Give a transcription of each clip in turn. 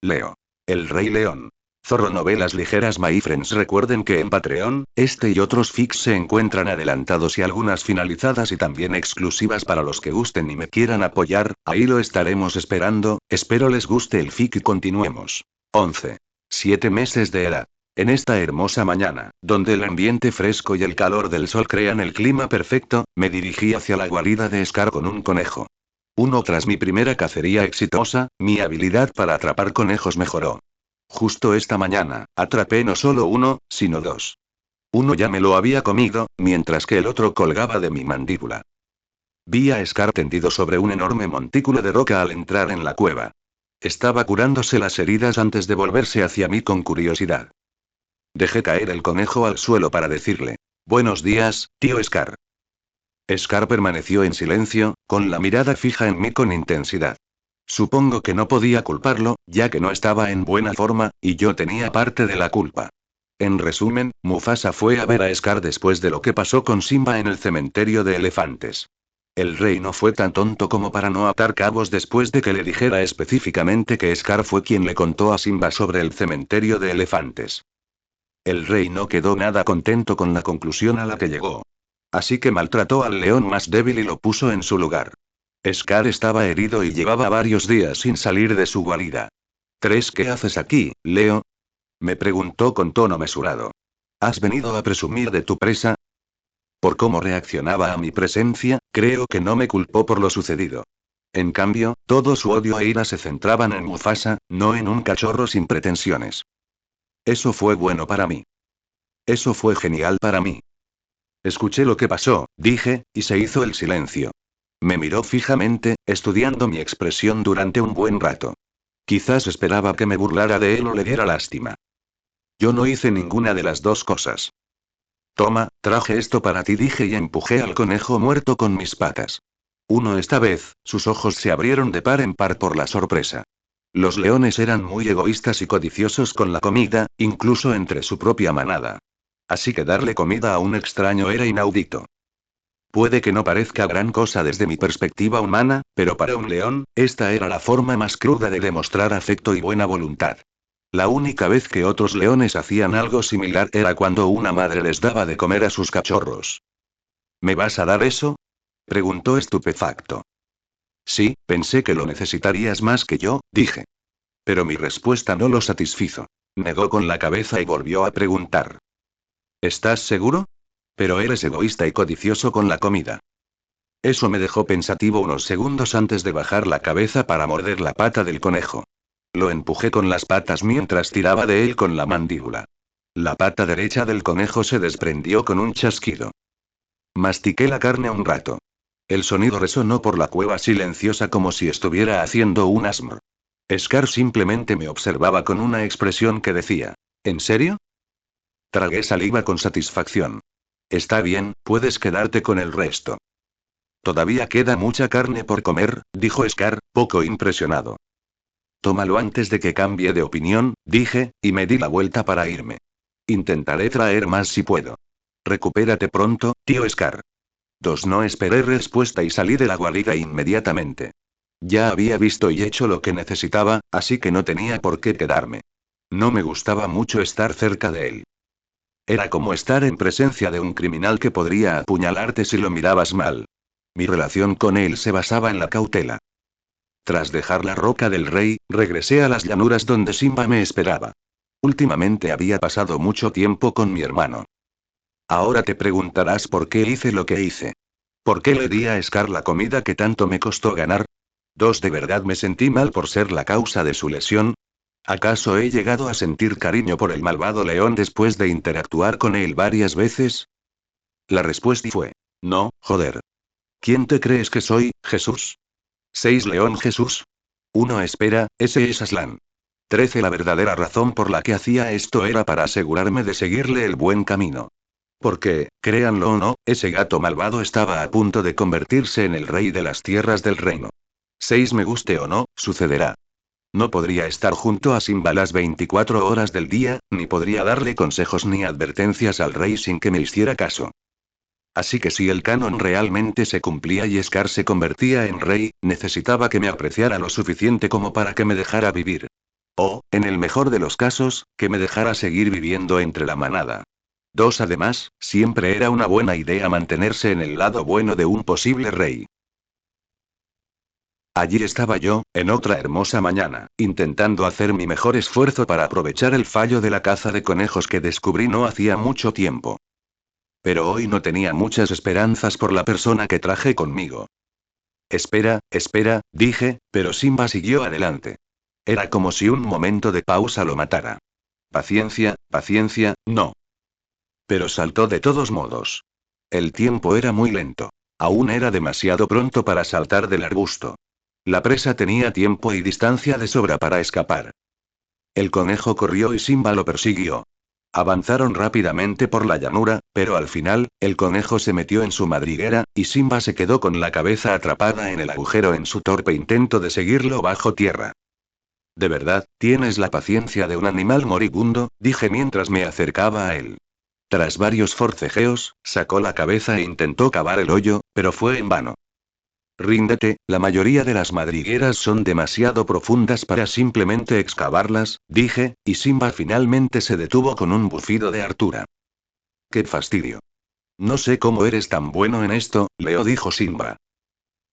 Leo. El Rey León. Zorro Novelas Ligeras. My friends, recuerden que en Patreon, este y otros fics se encuentran adelantados y algunas finalizadas y también exclusivas para los que gusten y me quieran apoyar, ahí lo estaremos esperando, espero les guste el fic y continuemos. 11. 7 meses de edad. En esta hermosa mañana, donde el ambiente fresco y el calor del sol crean el clima perfecto, me dirigí hacia la guarida de Scar con un conejo. Tras mi primera cacería exitosa, mi habilidad para atrapar conejos mejoró. Justo esta mañana, atrapé no solo uno, sino dos. Uno ya me lo había comido, mientras que el otro colgaba de mi mandíbula. Vi a Scar tendido sobre un enorme montículo de roca al entrar en la cueva. Estaba curándose las heridas antes de volverse hacia mí con curiosidad. Dejé caer el conejo al suelo para decirle: Buenos días, tío Scar. Scar permaneció en silencio, con la mirada fija en mí con intensidad. Supongo que no podía culparlo, ya que no estaba en buena forma, y yo tenía parte de la culpa. En resumen, Mufasa fue a ver a Scar después de lo que pasó con Simba en el cementerio de elefantes. El rey no fue tan tonto como para no atar cabos después de que le dijera específicamente que Scar fue quien le contó a Simba sobre el cementerio de elefantes. El rey no quedó nada contento con la conclusión a la que llegó. Así que maltrató al león más débil y lo puso en su lugar. Scar estaba herido y llevaba varios días sin salir de su guarida. ¿Qué haces aquí, Leo? Me preguntó con tono mesurado. ¿Has venido a presumir de tu presa? Por cómo reaccionaba a mi presencia, creo que no me culpó por lo sucedido. En cambio, todo su odio e ira se centraban en Mufasa, no en un cachorro sin pretensiones. Eso fue bueno para mí. Eso fue genial para mí. Escuché lo que pasó, dije, y se hizo el silencio. Me miró fijamente, estudiando mi expresión durante un buen rato. Quizás esperaba que me burlara de él o le diera lástima. Yo no hice ninguna de las dos cosas. Toma, traje esto para ti, dije y empujé al conejo muerto con mis patas. Esta vez, sus ojos se abrieron de par en par por la sorpresa. Los leones eran muy egoístas y codiciosos con la comida, incluso entre su propia manada. Así que darle comida a un extraño era inaudito. Puede que no parezca gran cosa desde mi perspectiva humana, pero para un león, esta era la forma más cruda de demostrar afecto y buena voluntad. La única vez que otros leones hacían algo similar era cuando una madre les daba de comer a sus cachorros. ¿Me vas a dar eso? Preguntó estupefacto. Sí, pensé que lo necesitarías más que yo, dije. Pero mi respuesta no lo satisfizo. Negó con la cabeza y volvió a preguntar. ¿Estás seguro? Pero eres egoísta y codicioso con la comida. Eso me dejó pensativo unos segundos antes de bajar la cabeza para morder la pata del conejo. Lo empujé con las patas mientras tiraba de él con la mandíbula. La pata derecha del conejo se desprendió con un chasquido. Mastiqué la carne un rato. El sonido resonó por la cueva silenciosa como si estuviera haciendo un ASMR. Scar simplemente me observaba con una expresión que decía: ¿En serio? Tragué saliva con satisfacción. Está bien, puedes quedarte con el resto. Todavía queda mucha carne por comer, dijo Scar, poco impresionado. Tómalo antes de que cambie de opinión, dije, y me di la vuelta para irme. Intentaré traer más si puedo. Recupérate pronto, tío Scar. No esperé respuesta y salí de la guarida inmediatamente. Ya había visto y hecho lo que necesitaba, así que no tenía por qué quedarme. No me gustaba mucho estar cerca de él. Era como estar en presencia de un criminal que podría apuñalarte si lo mirabas mal. Mi relación con él se basaba en la cautela. Tras dejar la roca del rey, regresé a las llanuras donde Simba me esperaba. Últimamente había pasado mucho tiempo con mi hermano. Ahora te preguntarás por qué hice lo que hice. ¿Por qué le di a Scar la comida que tanto me costó ganar? ¿De verdad me sentí mal por ser la causa de su lesión? ¿Acaso he llegado a sentir cariño por el malvado león después de interactuar con él varias veces? La respuesta fue: no, joder. ¿Quién te crees que soy, Jesús? 6 León Jesús. Espera, ese es Aslan. 13 La verdadera razón por la que hacía esto era para asegurarme de seguirle el buen camino. Porque, créanlo o no, ese gato malvado estaba a punto de convertirse en el rey de las tierras del reino. 6 Me guste o no, sucederá. No podría estar junto a Simba las 24 horas del día, ni podría darle consejos ni advertencias al rey sin que me hiciera caso. Así que si el canon realmente se cumplía y Scar se convertía en rey, necesitaba que me apreciara lo suficiente como para que me dejara vivir. O, en el mejor de los casos, que me dejara seguir viviendo entre la manada. 2. Además, siempre era una buena idea mantenerse en el lado bueno de un posible rey. Allí estaba yo, en otra hermosa mañana, intentando hacer mi mejor esfuerzo para aprovechar el fallo de la caza de conejos que descubrí no hacía mucho tiempo. Pero hoy no tenía muchas esperanzas por la persona que traje conmigo. Espera, espera, dije, pero Simba siguió adelante. Era como si un momento de pausa lo matara. Paciencia, paciencia, no. Pero saltó de todos modos. El tiempo era muy lento. Aún era demasiado pronto para saltar del arbusto. La presa tenía tiempo y distancia de sobra para escapar. El conejo corrió y Simba lo persiguió. Avanzaron rápidamente por la llanura, pero al final, el conejo se metió en su madriguera, y Simba se quedó con la cabeza atrapada en el agujero en su torpe intento de seguirlo bajo tierra. De verdad, tienes la paciencia de un animal moribundo, dije mientras me acercaba a él. Tras varios forcejeos, sacó la cabeza e intentó cavar el hoyo, pero fue en vano. Ríndete, la mayoría de las madrigueras son demasiado profundas para simplemente excavarlas, dije, y Simba finalmente se detuvo con un bufido de hartura. ¡Qué fastidio! No sé cómo eres tan bueno en esto, Leo, dijo Simba.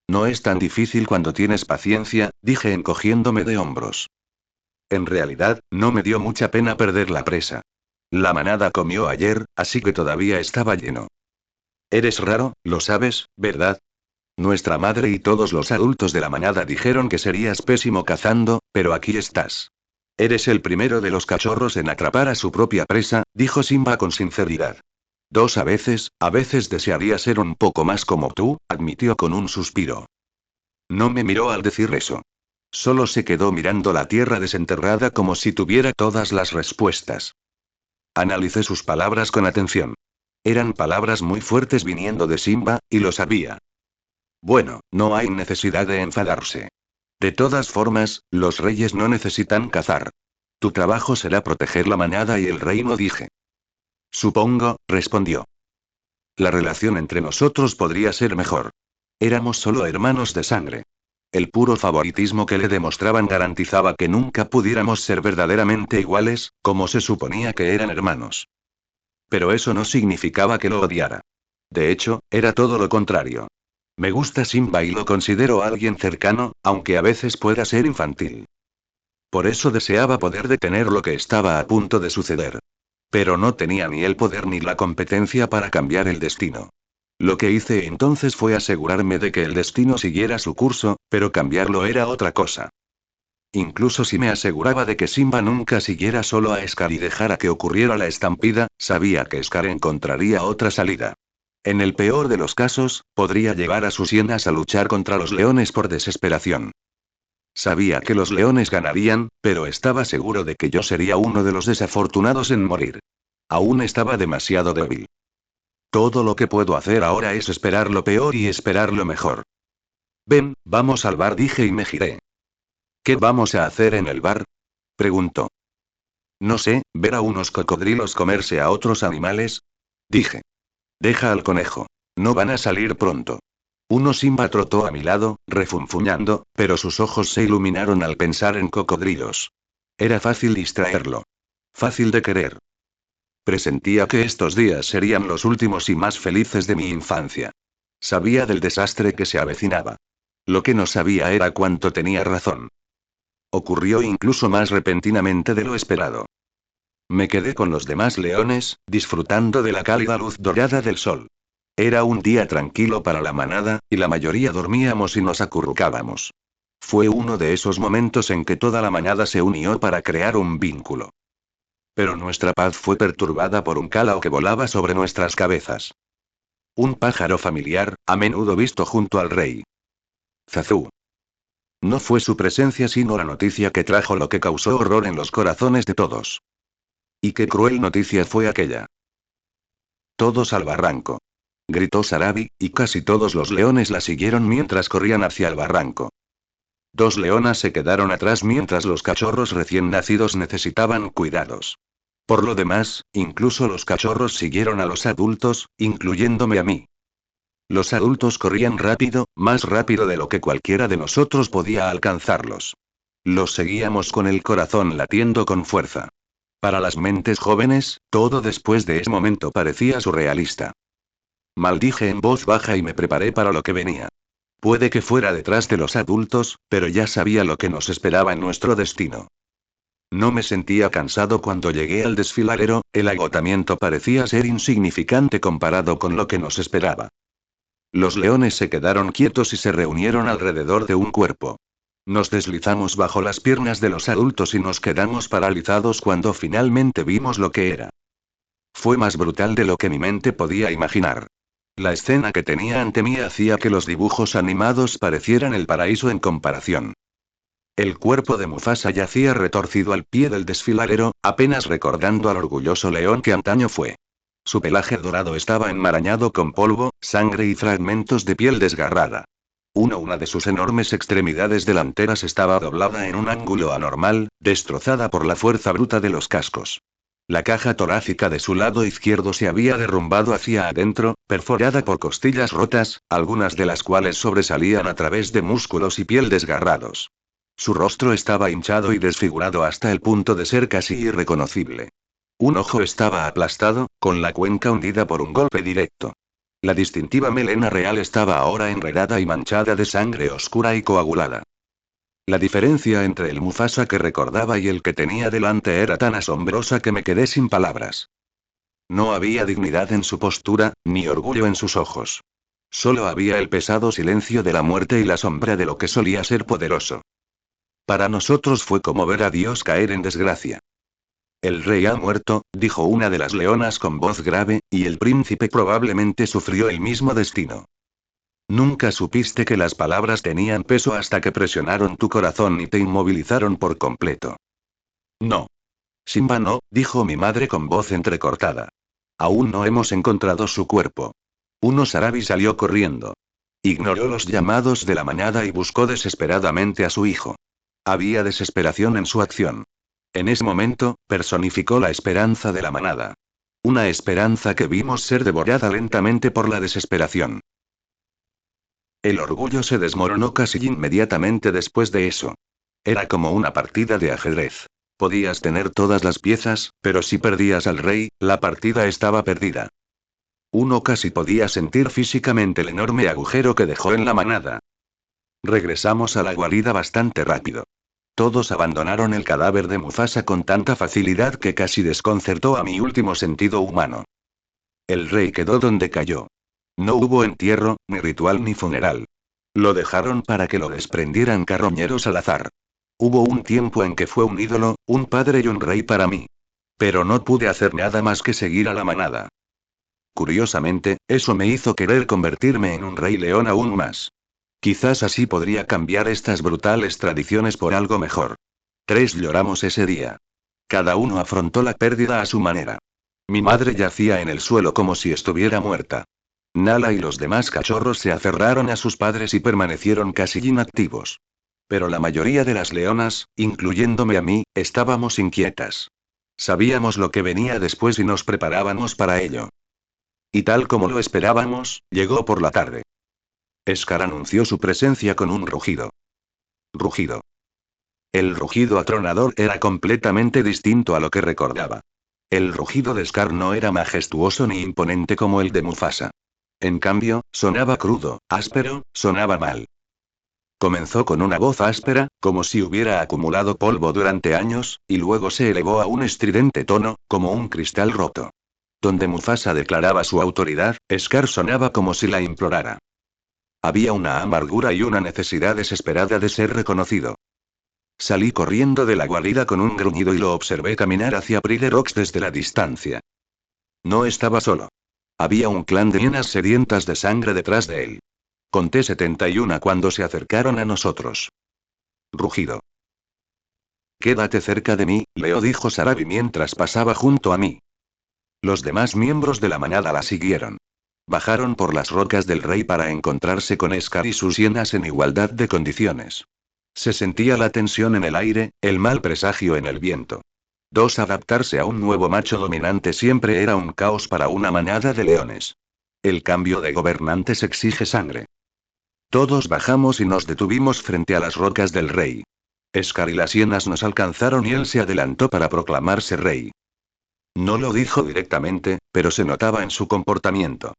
No es tan difícil cuando tienes paciencia, dije encogiéndome de hombros. En realidad, no me dio mucha pena perder la presa. La manada comió ayer, así que todavía estaba lleno. Eres raro, lo sabes, ¿verdad? Nuestra madre y todos los adultos de la manada dijeron que serías pésimo cazando, pero aquí estás. Eres el primero de los cachorros en atrapar a su propia presa, dijo Simba con sinceridad. 2. A veces desearía ser un poco más como tú, admitió con un suspiro. No me miró al decir eso. Solo se quedó mirando la tierra desenterrada como si tuviera todas las respuestas. Analicé sus palabras con atención. Eran palabras muy fuertes viniendo de Simba, y lo sabía. Bueno, no hay necesidad de enfadarse. De todas formas, los reyes no necesitan cazar. Tu trabajo será proteger la manada y el reino, dije. Supongo, respondió. La relación entre nosotros podría ser mejor. Éramos solo hermanos de sangre. El puro favoritismo que le demostraban garantizaba que nunca pudiéramos ser verdaderamente iguales, como se suponía que eran hermanos. Pero eso no significaba que lo odiara. De hecho, era todo lo contrario. Me gusta Simba y lo considero alguien cercano, aunque a veces pueda ser infantil. Por eso deseaba poder detener lo que estaba a punto de suceder. Pero no tenía ni el poder ni la competencia para cambiar el destino. Lo que hice entonces fue asegurarme de que el destino siguiera su curso, pero cambiarlo era otra cosa. Incluso si me aseguraba de que Simba nunca siguiera solo a Scar y dejara que ocurriera la estampida, sabía que Scar encontraría otra salida. En el peor de los casos, podría llevar a sus hienas a luchar contra los leones por desesperación. Sabía que los leones ganarían, pero estaba seguro de que yo sería uno de los desafortunados en morir. Aún estaba demasiado débil. Todo lo que puedo hacer ahora es esperar lo peor y esperar lo mejor. Ven, vamos al bar, dije y me giré. ¿Qué vamos a hacer en el bar? Preguntó. No sé, ver a unos cocodrilos comerse a otros animales. Dije. Deja al conejo. No van a salir pronto. Simba trotó a mi lado, refunfuñando, pero sus ojos se iluminaron al pensar en cocodrilos. Era fácil distraerlo. Fácil de querer. Presentía que estos días serían los últimos y más felices de mi infancia. Sabía del desastre que se avecinaba. Lo que no sabía era cuánto tenía razón. Ocurrió incluso más repentinamente de lo esperado. Me quedé con los demás leones, disfrutando de la cálida luz dorada del sol. Era un día tranquilo para la manada, y la mayoría dormíamos y nos acurrucábamos. Fue uno de esos momentos en que toda la manada se unió para crear un vínculo. Pero nuestra paz fue perturbada por un cálao que volaba sobre nuestras cabezas. Un pájaro familiar, a menudo visto junto al rey. Zazú. No fue su presencia sino la noticia que trajo lo que causó horror en los corazones de todos. Y qué cruel noticia fue aquella. Todos al barranco. Gritó Sarabi, y casi todos los leones la siguieron mientras corrían hacia el barranco. 2 leonas se quedaron atrás mientras los cachorros recién nacidos necesitaban cuidados. Por lo demás, incluso los cachorros siguieron a los adultos, incluyéndome a mí. Los adultos corrían rápido, más rápido de lo que cualquiera de nosotros podía alcanzarlos. Los seguíamos con el corazón latiendo con fuerza. Para las mentes jóvenes, todo después de ese momento parecía surrealista. Maldije en voz baja y me preparé para lo que venía. Puede que fuera detrás de los adultos, pero ya sabía lo que nos esperaba en nuestro destino. No me sentía cansado cuando llegué al desfiladero, el agotamiento parecía ser insignificante comparado con lo que nos esperaba. Los leones se quedaron quietos y se reunieron alrededor de un cuerpo. Nos deslizamos bajo las piernas de los adultos y nos quedamos paralizados cuando finalmente vimos lo que era. Fue más brutal de lo que mi mente podía imaginar. La escena que tenía ante mí hacía que los dibujos animados parecieran el paraíso en comparación. El cuerpo de Mufasa yacía retorcido al pie del desfiladero, apenas recordando al orgulloso león que antaño fue. Su pelaje dorado estaba enmarañado con polvo, sangre y fragmentos de piel desgarrada. Una de sus enormes extremidades delanteras estaba doblada en un ángulo anormal, destrozada por la fuerza bruta de los cascos. La caja torácica de su lado izquierdo se había derrumbado hacia adentro, perforada por costillas rotas, algunas de las cuales sobresalían a través de músculos y piel desgarrados. Su rostro estaba hinchado y desfigurado hasta el punto de ser casi irreconocible. Un ojo estaba aplastado, con la cuenca hundida por un golpe directo. La distintiva melena real estaba ahora enredada y manchada de sangre oscura y coagulada. La diferencia entre el Mufasa que recordaba y el que tenía delante era tan asombrosa que me quedé sin palabras. No había dignidad en su postura, ni orgullo en sus ojos. Solo había el pesado silencio de la muerte y la sombra de lo que solía ser poderoso. Para nosotros fue como ver a Dios caer en desgracia. El rey ha muerto, dijo una de las leonas con voz grave, y el príncipe probablemente sufrió el mismo destino. Nunca supiste que las palabras tenían peso hasta que presionaron tu corazón y te inmovilizaron por completo. No. Simba no, dijo mi madre con voz entrecortada. Aún no hemos encontrado su cuerpo. Sarabi salió corriendo. Ignoró los llamados de la manada y buscó desesperadamente a su hijo. Había desesperación en su acción. En ese momento, personificó la esperanza de la manada. Una esperanza que vimos ser devorada lentamente por la desesperación. El orgullo se desmoronó casi inmediatamente después de eso. Era como una partida de ajedrez. Podías tener todas las piezas, pero si perdías al rey, la partida estaba perdida. Uno casi podía sentir físicamente el enorme agujero que dejó en la manada. Regresamos a la guarida bastante rápido. Todos abandonaron el cadáver de Mufasa con tanta facilidad que casi desconcertó a mi último sentido humano. El rey quedó donde cayó. No hubo entierro, ni ritual ni funeral. Lo dejaron para que lo desprendieran carroñeros al azar. Hubo un tiempo en que fue un ídolo, un padre y un rey para mí. Pero no pude hacer nada más que seguir a la manada. Curiosamente, eso me hizo querer convertirme en un rey león aún más. Quizás así podría cambiar estas brutales tradiciones por algo mejor. 3 lloramos ese día. Cada uno afrontó la pérdida a su manera. Mi madre yacía en el suelo como si estuviera muerta. Nala y los demás cachorros se aferraron a sus padres y permanecieron casi inactivos. Pero la mayoría de las leonas, incluyéndome a mí, estábamos inquietas. Sabíamos lo que venía después y nos preparábamos para ello. Y tal como lo esperábamos, llegó por la tarde. Scar anunció su presencia con un rugido. Rugido. El rugido atronador era completamente distinto a lo que recordaba. El rugido de Scar no era majestuoso ni imponente como el de Mufasa. En cambio, sonaba crudo, áspero, sonaba mal. Comenzó con una voz áspera, como si hubiera acumulado polvo durante años, y luego se elevó a un estridente tono, como un cristal roto. Donde Mufasa declaraba su autoridad, Scar sonaba como si la implorara. Había una amargura y una necesidad desesperada de ser reconocido. Salí corriendo de la guarida con un gruñido y lo observé caminar hacia Pride Rocks desde la distancia. No estaba solo. Había un clan de hienas sedientas de sangre detrás de él. Conté 71 cuando se acercaron a nosotros. Rugido. Quédate cerca de mí, Leo, dijo Sarabi mientras pasaba junto a mí. Los demás miembros de la manada la siguieron. Bajaron por las rocas del rey para encontrarse con Scar y sus hienas en igualdad de condiciones. Se sentía la tensión en el aire, el mal presagio en el viento. Adaptarse a un nuevo macho dominante siempre era un caos para una manada de leones. El cambio de gobernantes exige sangre. Todos bajamos y nos detuvimos frente a las rocas del rey. Scar y las hienas nos alcanzaron y él se adelantó para proclamarse rey. No lo dijo directamente, pero se notaba en su comportamiento.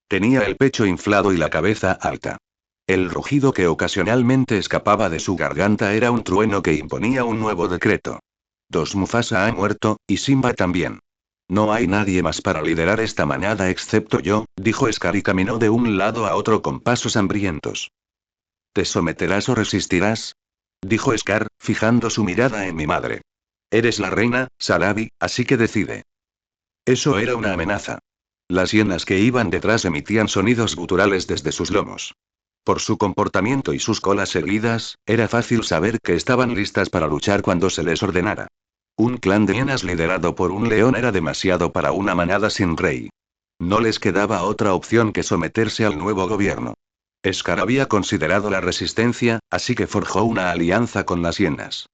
Tenía el pecho inflado y la cabeza alta. El rugido que ocasionalmente escapaba de su garganta era un trueno que imponía un nuevo decreto. Mufasa ha muerto, y Simba también. No hay nadie más para liderar esta manada excepto yo, dijo Scar y caminó de un lado a otro con pasos hambrientos. ¿Te someterás o resistirás? Dijo Scar, fijando su mirada en mi madre. Eres la reina, Sarabi, así que decide. Eso era una amenaza. Las hienas que iban detrás emitían sonidos guturales desde sus lomos. Por su comportamiento y sus colas erguidas, era fácil saber que estaban listas para luchar cuando se les ordenara. Un clan de hienas liderado por un león era demasiado para una manada sin rey. No les quedaba otra opción que someterse al nuevo gobierno. Scar había considerado la resistencia, así que forjó una alianza con las hienas.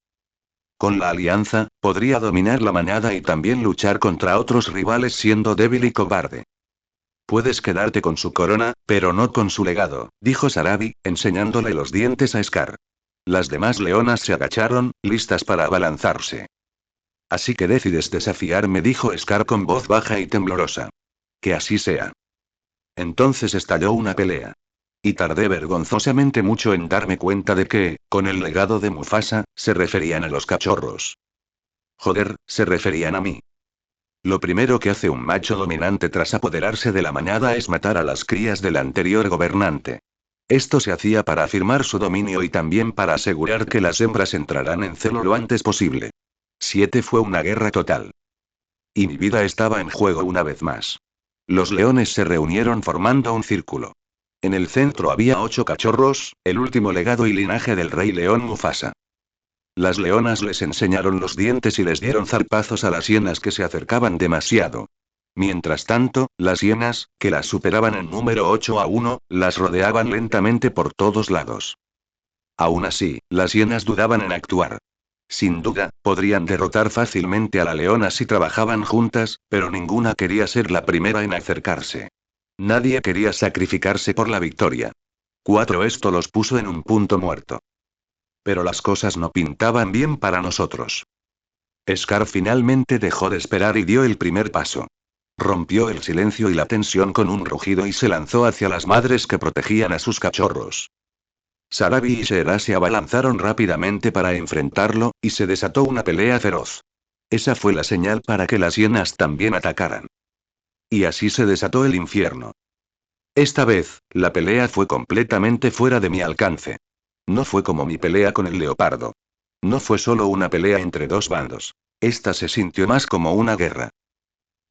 Con la alianza, podría dominar la manada y también luchar contra otros rivales siendo débil y cobarde. Puedes quedarte con su corona, pero no con su legado, dijo Sarabi, enseñándole los dientes a Scar. Las demás leonas se agacharon, listas para abalanzarse. Así que decides desafiarme, dijo Scar con voz baja y temblorosa. Que así sea. Entonces estalló una pelea. Y tardé vergonzosamente mucho en darme cuenta de que, con el legado de Mufasa, se referían a los cachorros. Joder, se referían a mí. Lo primero que hace un macho dominante tras apoderarse de la manada es matar a las crías del anterior gobernante. Esto se hacía para afirmar su dominio y también para asegurar que las hembras entrarán en celo lo antes posible. 7 fue una guerra total. Y mi vida estaba en juego una vez más. Los leones se reunieron formando un círculo. En el centro había 8 cachorros, el último legado y linaje del rey león Mufasa. Las leonas les enseñaron los dientes y les dieron zarpazos a las hienas que se acercaban demasiado. Mientras tanto, las hienas, que las superaban en número 8-1, las rodeaban lentamente por todos lados. Aún así, las hienas dudaban en actuar. Sin duda, podrían derrotar fácilmente a la leona si trabajaban juntas, pero ninguna quería ser la primera en acercarse. Nadie quería sacrificarse por la victoria. 4 Esto los puso en un punto muerto. Pero las cosas no pintaban bien para nosotros. Scar finalmente dejó de esperar y dio el primer paso. Rompió el silencio y la tensión con un rugido y se lanzó hacia las madres que protegían a sus cachorros. Sarabi y Sheera se abalanzaron rápidamente para enfrentarlo, y se desató una pelea feroz. Esa fue la señal para que las hienas también atacaran. Y así se desató el infierno. Esta vez, la pelea fue completamente fuera de mi alcance. No fue como mi pelea con el leopardo. No fue solo una pelea entre 2 bandos. Esta se sintió más como una guerra.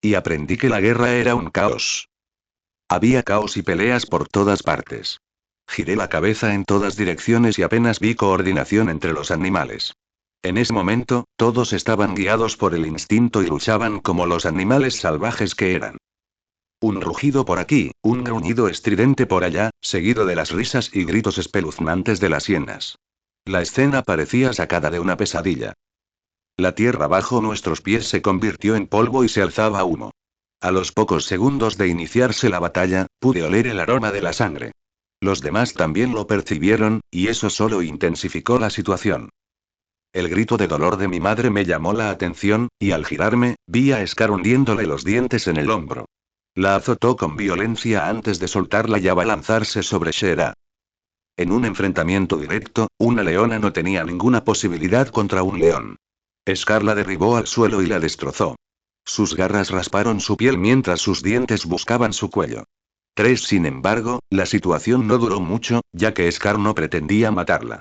Y aprendí que la guerra era un caos. Había caos y peleas por todas partes. Giré la cabeza en todas direcciones y apenas vi coordinación entre los animales. En ese momento, todos estaban guiados por el instinto y luchaban como los animales salvajes que eran. Un rugido por aquí, un gruñido estridente por allá, seguido de las risas y gritos espeluznantes de las hienas. La escena parecía sacada de una pesadilla. La tierra bajo nuestros pies se convirtió en polvo y se alzaba humo. A los pocos segundos de iniciarse la batalla, pude oler el aroma de la sangre. Los demás también lo percibieron, y eso solo intensificó la situación. El grito de dolor de mi madre me llamó la atención, y al girarme, vi a Scar hundiéndole los dientes en el hombro. La azotó con violencia antes de soltarla y abalanzarse sobre Sheera. En un enfrentamiento directo, una leona no tenía ninguna posibilidad contra un león. Scar la derribó al suelo y la destrozó. Sus garras rasparon su piel mientras sus dientes buscaban su cuello. Sin embargo, la situación no duró mucho, ya que Scar no pretendía matarla.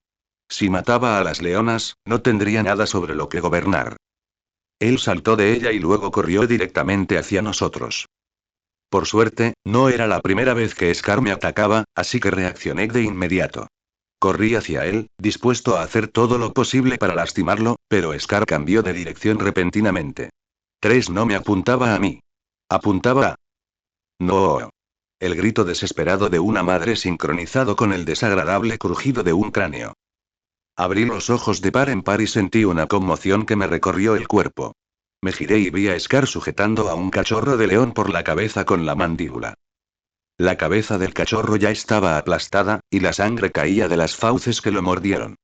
Si mataba a las leonas, no tendría nada sobre lo que gobernar. Él saltó de ella y luego corrió directamente hacia nosotros. Por suerte, no era la primera vez que Scar me atacaba, así que reaccioné de inmediato. Corrí hacia él, dispuesto a hacer todo lo posible para lastimarlo, pero Scar cambió de dirección repentinamente. No me apuntaba a mí. Apuntaba a... No. El grito desesperado de una madre sincronizado con el desagradable crujido de un cráneo. Abrí los ojos de par en par y sentí una conmoción que me recorrió el cuerpo. Me giré y vi a Scar sujetando a un cachorro de león por la cabeza con la mandíbula. La cabeza del cachorro ya estaba aplastada, y la sangre caía de las fauces que lo mordieron.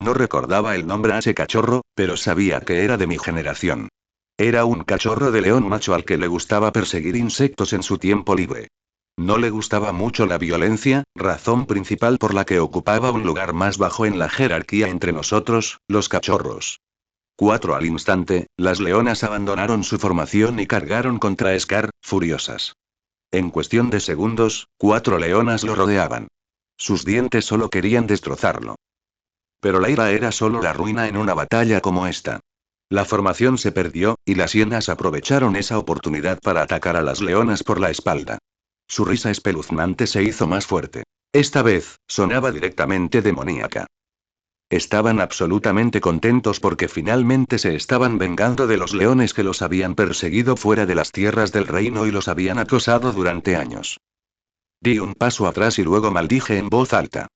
No recordaba el nombre a ese cachorro, pero sabía que era de mi generación. Era un cachorro de león macho al que le gustaba perseguir insectos en su tiempo libre. No le gustaba mucho la violencia, razón principal por la que ocupaba un lugar más bajo en la jerarquía entre nosotros, los cachorros. 4 al instante, las leonas abandonaron su formación y cargaron contra Scar, furiosas. En cuestión de segundos, 4 leonas lo rodeaban. Sus dientes solo querían destrozarlo. Pero la ira era solo la ruina en una batalla como esta. La formación se perdió, y las hienas aprovecharon esa oportunidad para atacar a las leonas por la espalda. Su risa espeluznante se hizo más fuerte. Esta vez, sonaba directamente demoníaca. Estaban absolutamente contentos porque finalmente se estaban vengando de los leones que los habían perseguido fuera de las tierras del reino y los habían acosado durante años. Di un paso atrás y luego maldije en voz alta.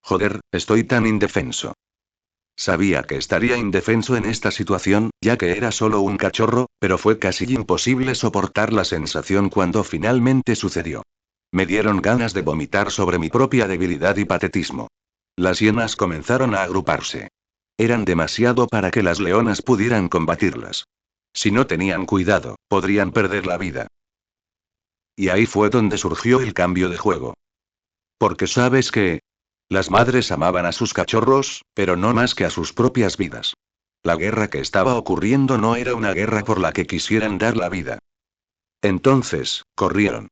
Joder, estoy tan indefenso. Sabía que estaría indefenso en esta situación, ya que era solo un cachorro, pero fue casi imposible soportar la sensación cuando finalmente sucedió. Me dieron ganas de vomitar sobre mi propia debilidad y patetismo. Las hienas comenzaron a agruparse. Eran demasiado para que las leonas pudieran combatirlas. Si no tenían cuidado, podrían perder la vida. Y ahí fue donde surgió el cambio de juego. Porque sabes que, las madres amaban a sus cachorros, pero no más que a sus propias vidas. La guerra que estaba ocurriendo no era una guerra por la que quisieran dar la vida. Entonces, corrieron.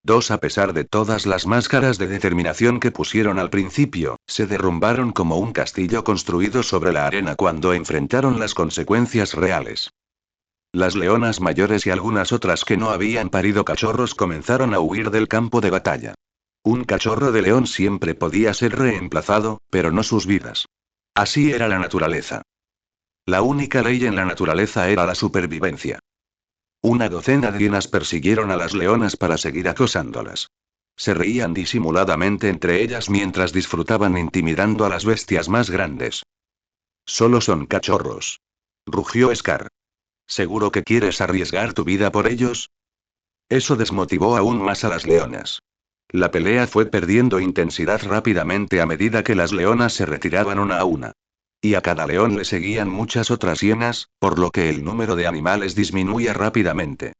2 a pesar de todas las máscaras de determinación que pusieron al principio, se derrumbaron como un castillo construido sobre la arena cuando enfrentaron las consecuencias reales. Las leonas mayores y algunas otras que no habían parido cachorros comenzaron a huir del campo de batalla. Un cachorro de león siempre podía ser reemplazado, pero no sus vidas. Así era la naturaleza. La única ley en la naturaleza era la supervivencia. Una docena de hienas persiguieron a las leonas para seguir acosándolas. Se reían disimuladamente entre ellas mientras disfrutaban intimidando a las bestias más grandes. Solo son cachorros. Rugió Scar. ¿Seguro que quieres arriesgar tu vida por ellos? Eso desmotivó aún más a las leonas. La pelea fue perdiendo intensidad rápidamente a medida que las leonas se retiraban una a una. Y a cada león le seguían muchas otras hienas, por lo que el número de animales disminuía rápidamente.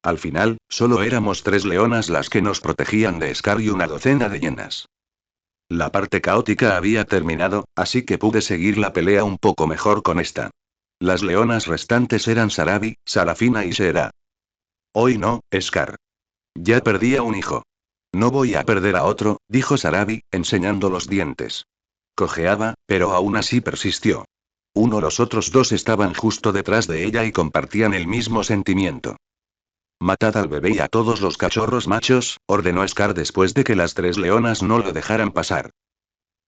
Al final, solo éramos 3 leonas las que nos protegían de Scar y una docena de hienas. La parte caótica había terminado, así que pude seguir la pelea un poco mejor con esta. Las leonas restantes eran Sarabi, Sarafina y Shera. Hoy no, Scar. Ya perdí a un hijo. No voy a perder a otro, dijo Sarabi, enseñando los dientes. Cojeaba, pero aún así persistió. Los otros 2 estaban justo detrás de ella y compartían el mismo sentimiento. Matad al bebé y a todos los cachorros machos, ordenó Scar después de que las 3 leonas no lo dejaran pasar.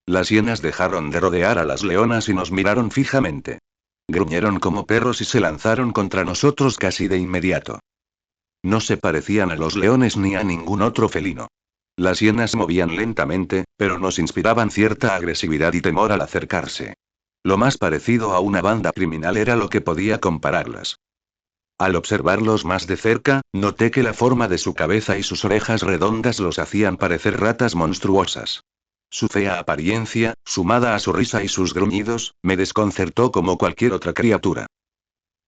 Las hienas dejaron de rodear a las leonas y nos miraron fijamente. Gruñeron como perros y se lanzaron contra nosotros casi de inmediato. No se parecían a los leones ni a ningún otro felino. Las hienas movían lentamente, pero nos inspiraban cierta agresividad y temor al acercarse. Lo más parecido a una banda criminal era lo que podía compararlas. Al observarlos más de cerca, noté que la forma de su cabeza y sus orejas redondas los hacían parecer ratas monstruosas. Su fea apariencia, sumada a su risa y sus gruñidos, me desconcertó como cualquier otra criatura.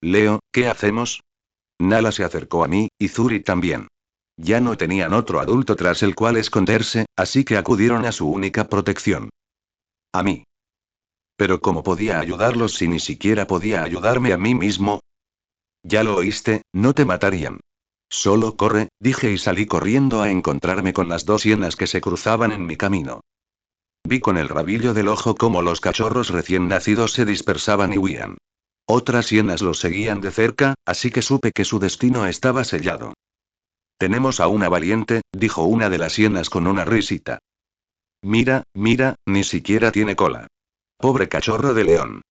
Leo, ¿qué hacemos? Nala se acercó a mí, y Zuri también. Ya no tenían otro adulto tras el cual esconderse, así que acudieron a su única protección. A mí. Pero ¿cómo podía ayudarlos si ni siquiera podía ayudarme a mí mismo? Ya lo oíste, no te matarían. Solo corre, dije y salí corriendo a encontrarme con las 2 hienas que se cruzaban en mi camino. Vi con el rabillo del ojo cómo los cachorros recién nacidos se dispersaban y huían. Otras hienas los seguían de cerca, así que supe que su destino estaba sellado. Tenemos a una valiente, dijo una de las hienas con una risita. Mira, mira, ni siquiera tiene cola. Pobre cachorro de león.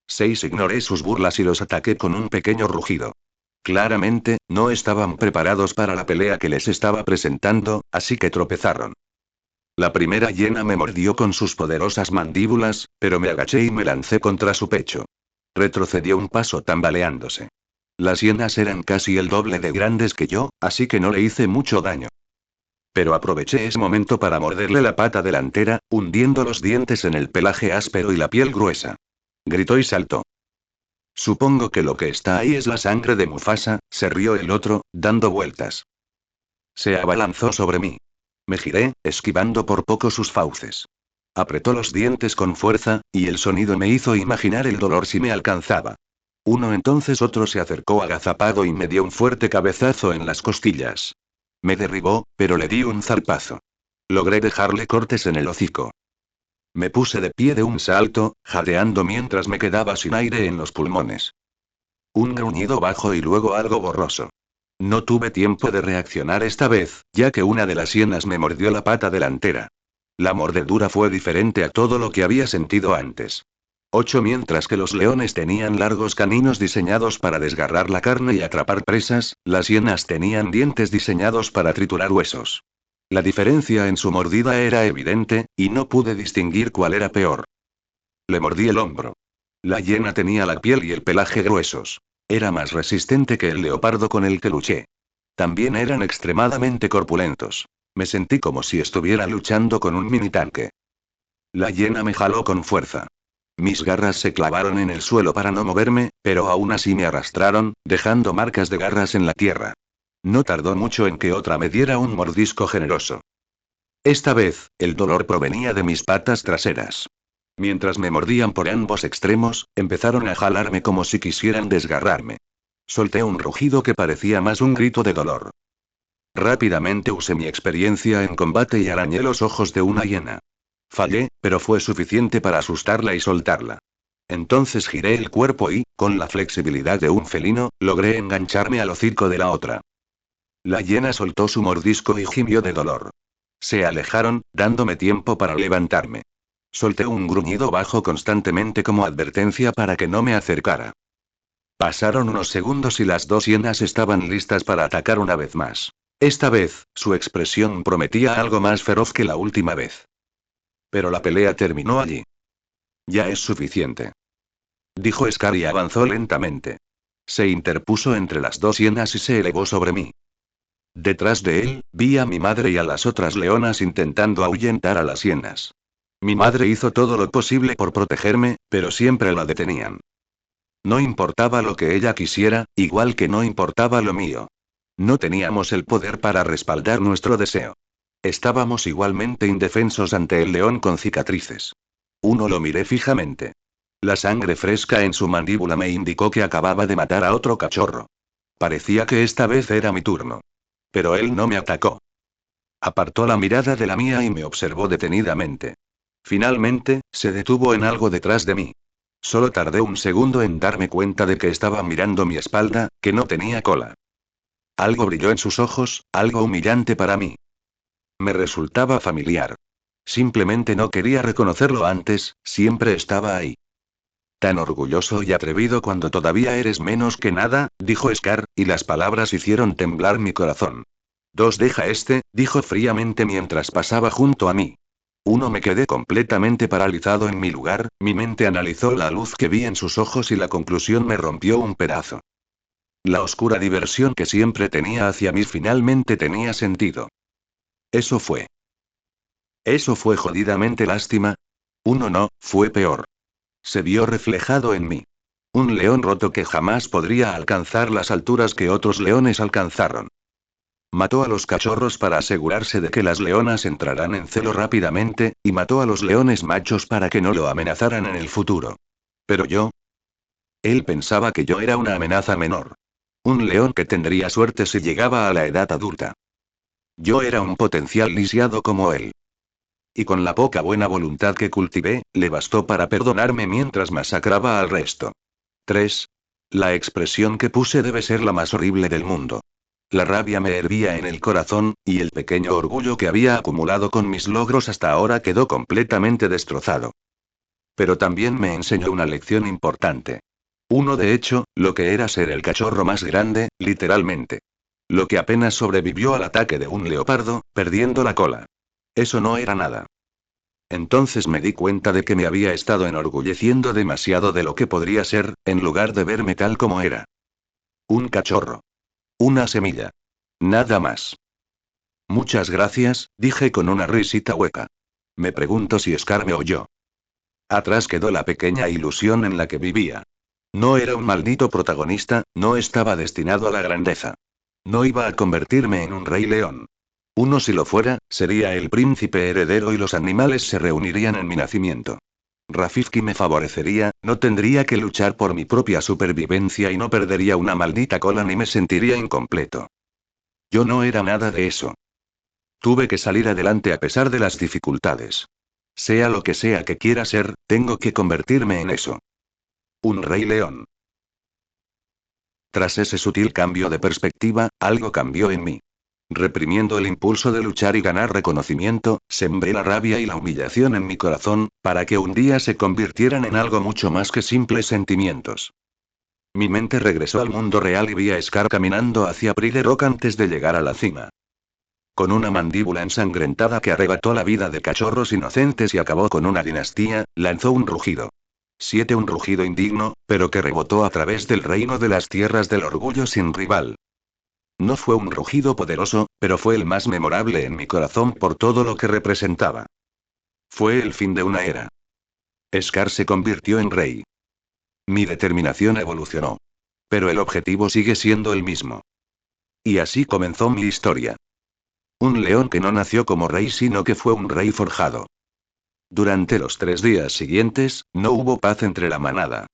6 ignoré sus burlas y los ataqué con un pequeño rugido. Claramente, no estaban preparados para la pelea que les estaba presentando, así que tropezaron. La primera hiena me mordió con sus poderosas mandíbulas, pero me agaché y me lancé contra su pecho. Retrocedió un paso tambaleándose. Las hienas eran casi el doble de grandes que yo, así que no le hice mucho daño. Pero aproveché ese momento para morderle la pata delantera, hundiendo los dientes en el pelaje áspero y la piel gruesa. Gritó y saltó. Supongo que lo que está ahí es la sangre de Mufasa, se rió el otro, dando vueltas. Se abalanzó sobre mí. Me giré, esquivando por poco sus fauces. Apretó los dientes con fuerza, y el sonido me hizo imaginar el dolor si me alcanzaba. Entonces otro se acercó agazapado y me dio un fuerte cabezazo en las costillas. Me derribó, pero le di un zarpazo. Logré dejarle cortes en el hocico. Me puse de pie de un salto, jadeando mientras me quedaba sin aire en los pulmones. Un gruñido bajo y luego algo borroso. No tuve tiempo de reaccionar esta vez, ya que una de las hienas me mordió la pata delantera. La mordedura fue diferente a todo lo que había sentido antes. 8 Mientras que los leones tenían largos caninos diseñados para desgarrar la carne y atrapar presas, las hienas tenían dientes diseñados para triturar huesos. La diferencia en su mordida era evidente, y no pude distinguir cuál era peor. Le mordí el hombro. La hiena tenía la piel y el pelaje gruesos. Era más resistente que el leopardo con el que luché. También eran extremadamente corpulentos. Me sentí como si estuviera luchando con un mini tanque. La hiena me jaló con fuerza. Mis garras se clavaron en el suelo para no moverme, pero aún así me arrastraron, dejando marcas de garras en la tierra. No tardó mucho en que otra me diera un mordisco generoso. Esta vez, el dolor provenía de mis patas traseras. Mientras me mordían por ambos extremos, empezaron a jalarme como si quisieran desgarrarme. Solté un rugido que parecía más un grito de dolor. Rápidamente usé mi experiencia en combate y arañé los ojos de una hiena. Fallé, pero fue suficiente para asustarla y soltarla. Entonces giré el cuerpo y, con la flexibilidad de un felino, logré engancharme al hocico de la otra. La hiena soltó su mordisco y gimió de dolor. Se alejaron, dándome tiempo para levantarme. Solté un gruñido bajo constantemente como advertencia para que no me acercara. Pasaron unos segundos y las dos hienas estaban listas para atacar una vez más. Esta vez, su expresión prometía algo más feroz que la última vez. Pero la pelea terminó allí. Ya es suficiente, dijo Scar y avanzó lentamente. Se interpuso entre las dos hienas y se elevó sobre mí. Detrás de él, vi a mi madre y a las otras leonas intentando ahuyentar a las hienas. Mi madre hizo todo lo posible por protegerme, pero siempre la detenían. No importaba lo que ella quisiera, igual que no importaba lo mío. No teníamos el poder para respaldar nuestro deseo. Estábamos igualmente indefensos ante el león con cicatrices. Lo miré fijamente. La sangre fresca en su mandíbula me indicó que acababa de matar a otro cachorro. Parecía que esta vez era mi turno. Pero él no me atacó. Apartó la mirada de la mía y me observó detenidamente. Finalmente, se detuvo en algo detrás de mí. Solo tardé un segundo en darme cuenta de que estaba mirando mi espalda, que no tenía cola. Algo brilló en sus ojos, algo humillante para mí. Me resultaba familiar. Simplemente no quería reconocerlo antes, siempre estaba ahí. Tan orgulloso y atrevido cuando todavía eres menos que nada, dijo Scar, y las palabras hicieron temblar mi corazón. Deja dijo fríamente mientras pasaba junto a mí. Me quedé completamente paralizado en mi lugar, mi mente analizó la luz que vi en sus ojos y la conclusión me rompió un pedazo. La oscura diversión que siempre tenía hacia mí finalmente tenía sentido. Eso fue. Eso fue jodidamente lástima. No, fue peor. Se vio reflejado en mí. Un león roto que jamás podría alcanzar las alturas que otros leones alcanzaron. Mató a los cachorros para asegurarse de que las leonas entrarán en celo rápidamente, y mató a los leones machos para que no lo amenazaran en el futuro. Pero yo... Él pensaba que yo era una amenaza menor. Un león que tendría suerte si llegaba a la edad adulta. Yo era un potencial lisiado como él. Y con la poca buena voluntad que cultivé, le bastó para perdonarme mientras masacraba al resto. 3. La expresión que puse debe ser la más horrible del mundo. La rabia me hervía en el corazón, y el pequeño orgullo que había acumulado con mis logros hasta ahora quedó completamente destrozado. Pero también me enseñó una lección importante. De hecho, lo que era ser el cachorro más grande, literalmente. Lo que apenas sobrevivió al ataque de un leopardo, perdiendo la cola. Eso no era nada. Entonces me di cuenta de que me había estado enorgulleciendo demasiado de lo que podría ser, en lugar de verme tal como era. Un cachorro. Una semilla. Nada más. Muchas gracias, dije con una risita hueca. Me pregunto si Scar me oyó. Atrás quedó la pequeña ilusión en la que vivía. No era un maldito protagonista, no estaba destinado a la grandeza. No iba a convertirme en un rey león. Uno si lo fuera, sería el príncipe heredero y los animales se reunirían en mi nacimiento. Rafiki me favorecería, no tendría que luchar por mi propia supervivencia y no perdería una maldita cola ni me sentiría incompleto. Yo no era nada de eso. Tuve que salir adelante a pesar de las dificultades. Sea lo que sea que quiera ser, tengo que convertirme en eso. Un rey león. Tras ese sutil cambio de perspectiva, algo cambió en mí. Reprimiendo el impulso de luchar y ganar reconocimiento, sembré la rabia y la humillación en mi corazón, para que un día se convirtieran en algo mucho más que simples sentimientos. Mi mente regresó al mundo real y vi a Scar caminando hacia Pride Rock antes de llegar a la cima. Con una mandíbula ensangrentada que arrebató la vida de cachorros inocentes y acabó con una dinastía, lanzó un rugido. Un rugido indigno, pero que rebotó a través del reino de las tierras del orgullo sin rival. No fue un rugido poderoso, pero fue el más memorable en mi corazón por todo lo que representaba. Fue el fin de una era. Scar se convirtió en rey. Mi determinación evolucionó. Pero el objetivo sigue siendo el mismo. Y así comenzó mi historia. Un león que no nació como rey sino que fue un rey forjado. Durante los 3 días siguientes, no hubo paz entre la manada.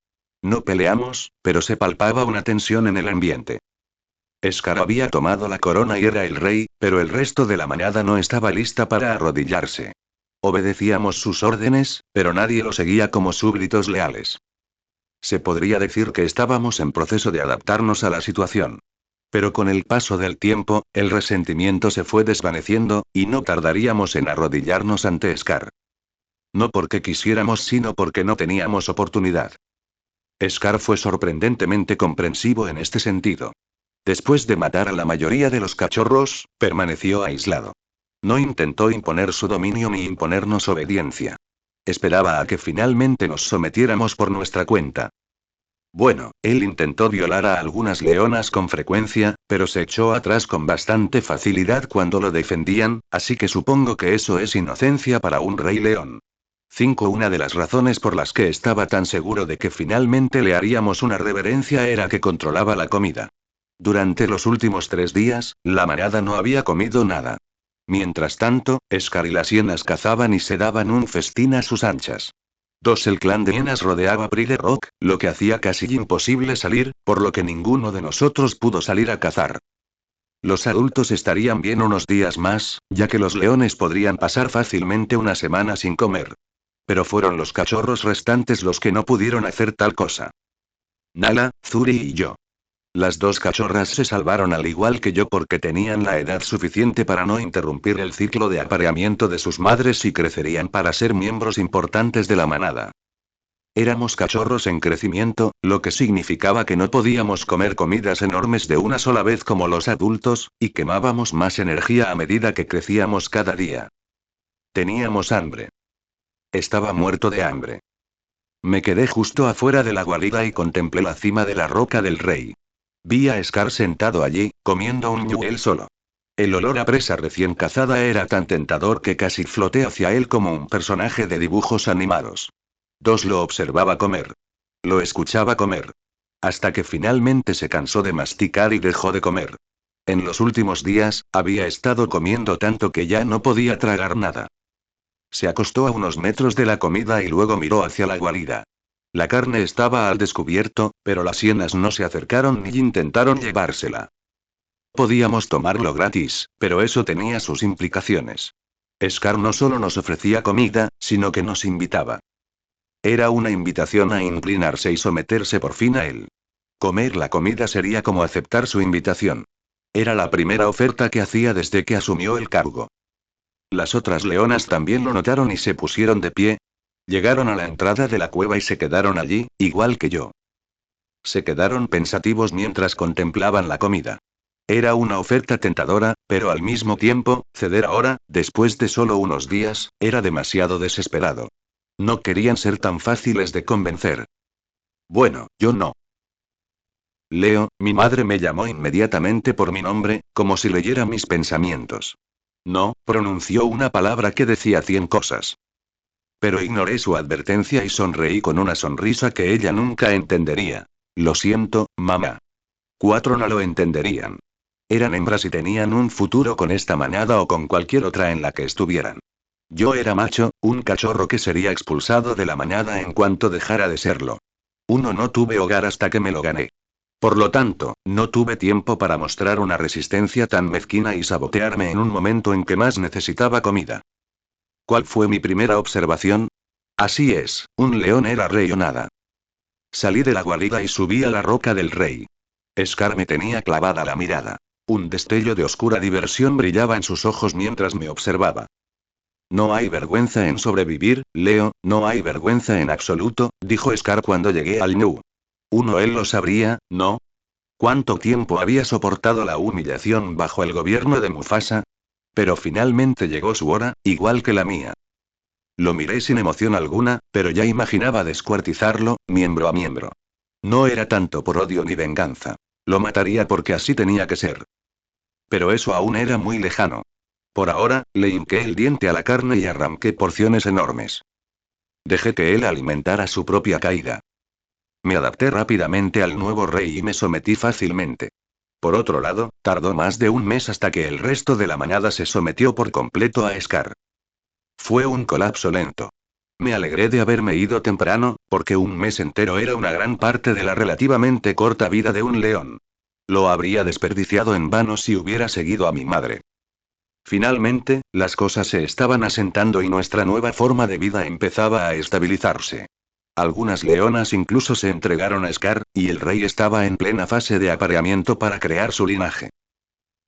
No peleamos, pero se palpaba una tensión en el ambiente. Scar había tomado la corona y era el rey, pero el resto de la manada no estaba lista para arrodillarse. Obedecíamos sus órdenes, pero nadie lo seguía como súbditos leales. Se podría decir que estábamos en proceso de adaptarnos a la situación. Pero con el paso del tiempo, el resentimiento se fue desvaneciendo, y no tardaríamos en arrodillarnos ante Scar. No porque quisiéramos, sino porque no teníamos oportunidad. Scar fue sorprendentemente comprensivo en este sentido. Después de matar a la mayoría de los cachorros, permaneció aislado. No intentó imponer su dominio ni imponernos obediencia. Esperaba a que finalmente nos sometiéramos por nuestra cuenta. Bueno, él intentó violar a algunas leonas con frecuencia, pero se echó atrás con bastante facilidad cuando lo defendían, así que supongo que eso es inocencia para un rey león. 5. Una de las razones por las que estaba tan seguro de que finalmente le haríamos una reverencia era que controlaba la comida. Durante los últimos 3 días, la manada no había comido nada. Mientras tanto, Scar y las hienas cazaban y se daban un festín a sus anchas. El clan de hienas rodeaba Pride Rock, lo que hacía casi imposible salir, por lo que ninguno de nosotros pudo salir a cazar. Los adultos estarían bien unos días más, ya que los leones podrían pasar fácilmente una semana sin comer. Pero fueron los cachorros restantes los que no pudieron hacer tal cosa. Nala, Zuri y yo. Las 2 cachorras se salvaron al igual que yo porque tenían la edad suficiente para no interrumpir el ciclo de apareamiento de sus madres y crecerían para ser miembros importantes de la manada. Éramos cachorros en crecimiento, lo que significaba que no podíamos comer comidas enormes de una sola vez como los adultos, y quemábamos más energía a medida que crecíamos cada día. Teníamos hambre. Estaba muerto de hambre. Me quedé justo afuera de la guarida y contemplé la cima de la roca del rey. Vi a Scar sentado allí, comiendo un ñu él solo. El olor a presa recién cazada era tan tentador que casi floté hacia él como un personaje de dibujos animados. Lo observaba comer. Lo escuchaba comer. Hasta que finalmente se cansó de masticar y dejó de comer. En los últimos días, había estado comiendo tanto que ya no podía tragar nada. Se acostó a unos metros de la comida y luego miró hacia la guarida. La carne estaba al descubierto, pero las hienas no se acercaron ni intentaron llevársela. Podíamos tomarlo gratis, pero eso tenía sus implicaciones. Scar no solo nos ofrecía comida, sino que nos invitaba. Era una invitación a inclinarse y someterse por fin a él. Comer la comida sería como aceptar su invitación. Era la primera oferta que hacía desde que asumió el cargo. Las otras leonas también lo notaron y se pusieron de pie. Llegaron a la entrada de la cueva y se quedaron allí, igual que yo. Se quedaron pensativos mientras contemplaban la comida. Era una oferta tentadora, pero al mismo tiempo, ceder ahora, después de solo unos días, era demasiado desesperado. No querían ser tan fáciles de convencer. Bueno, yo no. Leo, mi madre me llamó inmediatamente por mi nombre, como si leyera mis pensamientos. No, pronunció una palabra que decía 100 cosas. Pero ignoré su advertencia y sonreí con una sonrisa que ella nunca entendería. Lo siento, mamá. 4 no lo entenderían. Eran hembras y tenían un futuro con esta manada o con cualquier otra en la que estuvieran. Yo era macho, un cachorro que sería expulsado de la manada en cuanto dejara de serlo. Uno, no tuve hogar hasta que me lo gané. Por lo tanto, no tuve tiempo para mostrar una resistencia tan mezquina y sabotearme en un momento en que más necesitaba comida. ¿Cuál fue mi primera observación? Así es, un león era rey o nada. Salí de la guarida y subí a la roca del rey. Scar me tenía clavada la mirada. Un destello de oscura diversión brillaba en sus ojos mientras me observaba. No hay vergüenza en sobrevivir, Leo, no hay vergüenza en absoluto, dijo Scar cuando llegué al Ñu. Él lo sabría, ¿no? ¿Cuánto tiempo había soportado la humillación bajo el gobierno de Mufasa? Pero finalmente llegó su hora, igual que la mía. Lo miré sin emoción alguna, pero ya imaginaba descuartizarlo, miembro a miembro. No era tanto por odio ni venganza. Lo mataría porque así tenía que ser. Pero eso aún era muy lejano. Por ahora, le hinqué el diente a la carne y arranqué porciones enormes. Dejé que él alimentara su propia caída. Me adapté rápidamente al nuevo rey y me sometí fácilmente. Por otro lado, tardó más de un mes hasta que el resto de la manada se sometió por completo a Scar. Fue un colapso lento. Me alegré de haberme ido temprano, porque un mes entero era una gran parte de la relativamente corta vida de un león. Lo habría desperdiciado en vano si hubiera seguido a mi madre. Finalmente, las cosas se estaban asentando y nuestra nueva forma de vida empezaba a estabilizarse. Algunas leonas incluso se entregaron a Scar, y el rey estaba en plena fase de apareamiento para crear su linaje.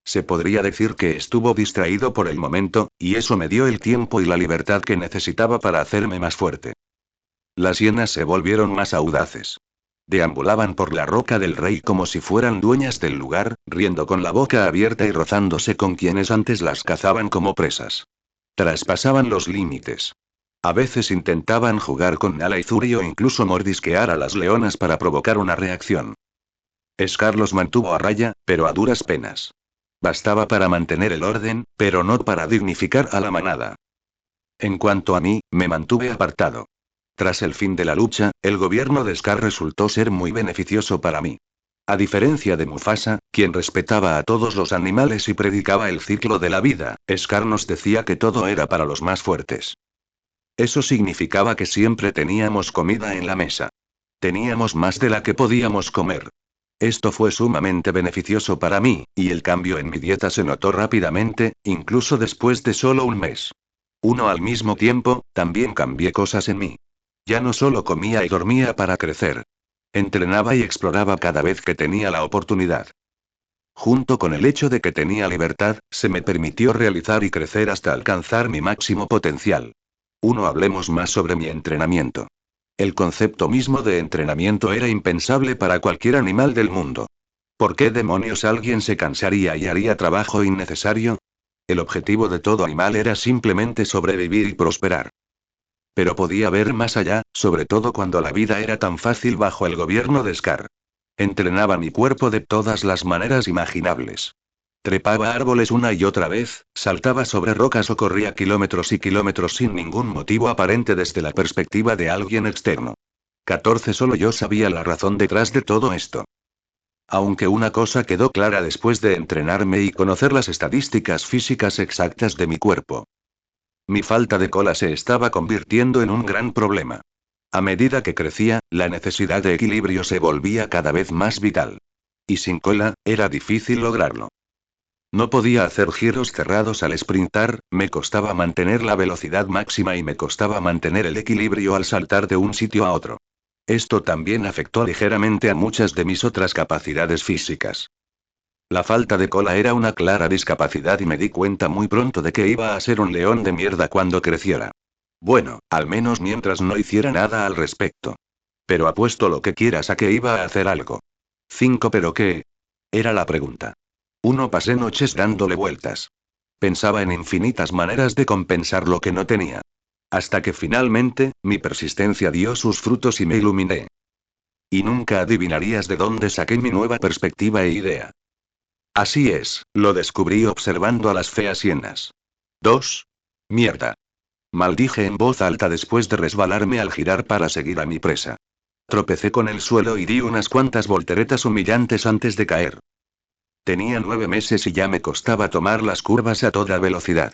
Se podría decir que estuvo distraído por el momento, y eso me dio el tiempo y la libertad que necesitaba para hacerme más fuerte. Las hienas se volvieron más audaces. Deambulaban por la roca del rey como si fueran dueñas del lugar, riendo con la boca abierta y rozándose con quienes antes las cazaban como presas. Traspasaban los límites. A veces intentaban jugar con Nala y Zuri o incluso mordisquear a las leonas para provocar una reacción. Scar los mantuvo a raya, pero a duras penas. Bastaba para mantener el orden, pero no para dignificar a la manada. En cuanto a mí, me mantuve apartado. Tras el fin de la lucha, el gobierno de Scar resultó ser muy beneficioso para mí. A diferencia de Mufasa, quien respetaba a todos los animales y predicaba el ciclo de la vida, Scar nos decía que todo era para los más fuertes. Eso significaba que siempre teníamos comida en la mesa. Teníamos más de la que podíamos comer. Esto fue sumamente beneficioso para mí, y el cambio en mi dieta se notó rápidamente, incluso después de solo un mes. Al mismo tiempo, también cambié cosas en mí. Ya no solo comía y dormía para crecer. Entrenaba y exploraba cada vez que tenía la oportunidad. Junto con el hecho de que tenía libertad, se me permitió realizar y crecer hasta alcanzar mi máximo potencial. Hablemos más sobre mi entrenamiento. El concepto mismo de entrenamiento era impensable para cualquier animal del mundo. ¿Por qué demonios alguien se cansaría y haría trabajo innecesario? El objetivo de todo animal era simplemente sobrevivir y prosperar. Pero podía ver más allá, sobre todo cuando la vida era tan fácil bajo el gobierno de Scar. Entrenaba mi cuerpo de todas las maneras imaginables. Trepaba árboles una y otra vez, saltaba sobre rocas o corría kilómetros y kilómetros sin ningún motivo aparente desde la perspectiva de alguien externo. 14 Solo yo sabía la razón detrás de todo esto. Aunque una cosa quedó clara después de entrenarme y conocer las estadísticas físicas exactas de mi cuerpo. Mi falta de cola se estaba convirtiendo en un gran problema. A medida que crecía, la necesidad de equilibrio se volvía cada vez más vital. Y sin cola, era difícil lograrlo. No podía hacer giros cerrados al sprintar, me costaba mantener la velocidad máxima y me costaba mantener el equilibrio al saltar de un sitio a otro. Esto también afectó ligeramente a muchas de mis otras capacidades físicas. La falta de cola era una clara discapacidad y me di cuenta muy pronto de que iba a ser un león de mierda cuando creciera. Bueno, al menos mientras no hiciera nada al respecto. Pero apuesto lo que quieras a que iba a hacer algo. 5 ¿Pero qué? Era la pregunta. Pasé noches dándole vueltas. Pensaba en infinitas maneras de compensar lo que no tenía. Hasta que finalmente, mi persistencia dio sus frutos y me iluminé. Y nunca adivinarías de dónde saqué mi nueva perspectiva e idea. Así es, lo descubrí observando a las feas hienas. 2. Mierda. Maldije en voz alta después de resbalarme al girar para seguir a mi presa. Tropecé con el suelo y di unas cuantas volteretas humillantes antes de caer. Tenía 9 meses y ya me costaba tomar las curvas a toda velocidad.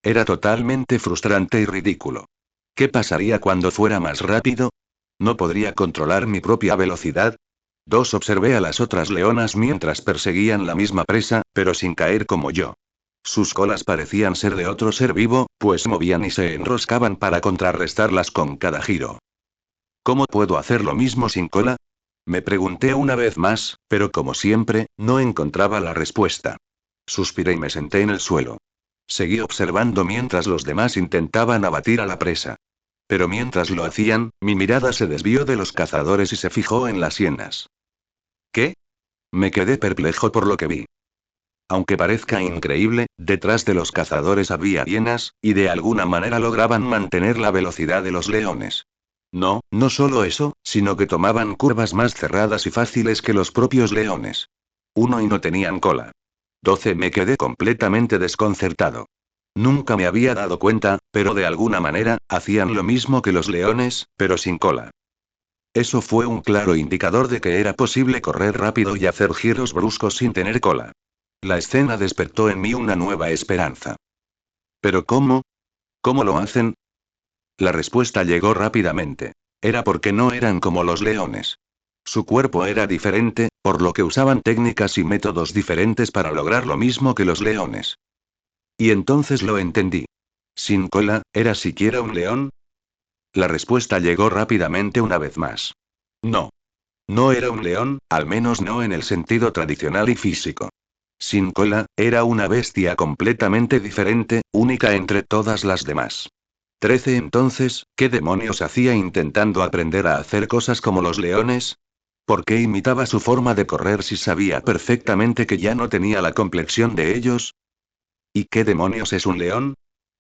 Era totalmente frustrante y ridículo. ¿Qué pasaría cuando fuera más rápido? ¿No podría controlar mi propia velocidad? 2. Observé a las otras leonas mientras perseguían la misma presa, pero sin caer como yo. Sus colas parecían ser de otro ser vivo, pues movían y se enroscaban para contrarrestarlas con cada giro. ¿Cómo puedo hacer lo mismo sin cola? Me pregunté una vez más, pero como siempre, no encontraba la respuesta. Suspiré y me senté en el suelo. Seguí observando mientras los demás intentaban abatir a la presa. Pero mientras lo hacían, mi mirada se desvió de los cazadores y se fijó en las hienas. ¿Qué? Me quedé perplejo por lo que vi. Aunque parezca increíble, detrás de los cazadores había hienas, y de alguna manera lograban mantener la velocidad de los leones. No, no solo eso, sino que tomaban curvas más cerradas y fáciles que los propios leones. 1. Y no tenían cola. 12. Me quedé completamente desconcertado. Nunca me había dado cuenta, pero de alguna manera, hacían lo mismo que los leones, pero sin cola. Eso fue un claro indicador de que era posible correr rápido y hacer giros bruscos sin tener cola. La escena despertó en mí una nueva esperanza. ¿Pero cómo? ¿Cómo lo hacen? La respuesta llegó rápidamente. Era porque no eran como los leones. Su cuerpo era diferente, por lo que usaban técnicas y métodos diferentes para lograr lo mismo que los leones. Y entonces lo entendí. ¿Sin cola, era siquiera un león? La respuesta llegó rápidamente una vez más. No. No era un león, al menos no en el sentido tradicional y físico. Sin cola, era una bestia completamente diferente, única entre todas las demás. 13. Entonces, ¿qué demonios hacía intentando aprender a hacer cosas como los leones? ¿Por qué imitaba su forma de correr si sabía perfectamente que ya no tenía la complexión de ellos? ¿Y qué demonios es un león?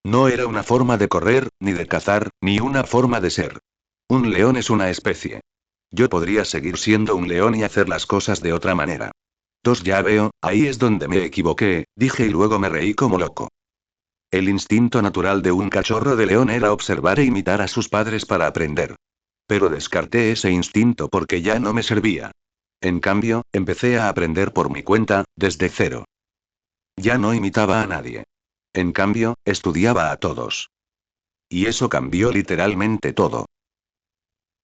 No era una forma de correr, ni de cazar, ni una forma de ser. Un león es una especie. Yo podría seguir siendo un león y hacer las cosas de otra manera. 2. Ya veo, ahí es donde me equivoqué, dije y luego me reí como loco. El instinto natural de un cachorro de león era observar e imitar a sus padres para aprender. Pero descarté ese instinto porque ya no me servía. En cambio, empecé a aprender por mi cuenta, desde cero. Ya no imitaba a nadie. En cambio, estudiaba a todos. Y eso cambió literalmente todo.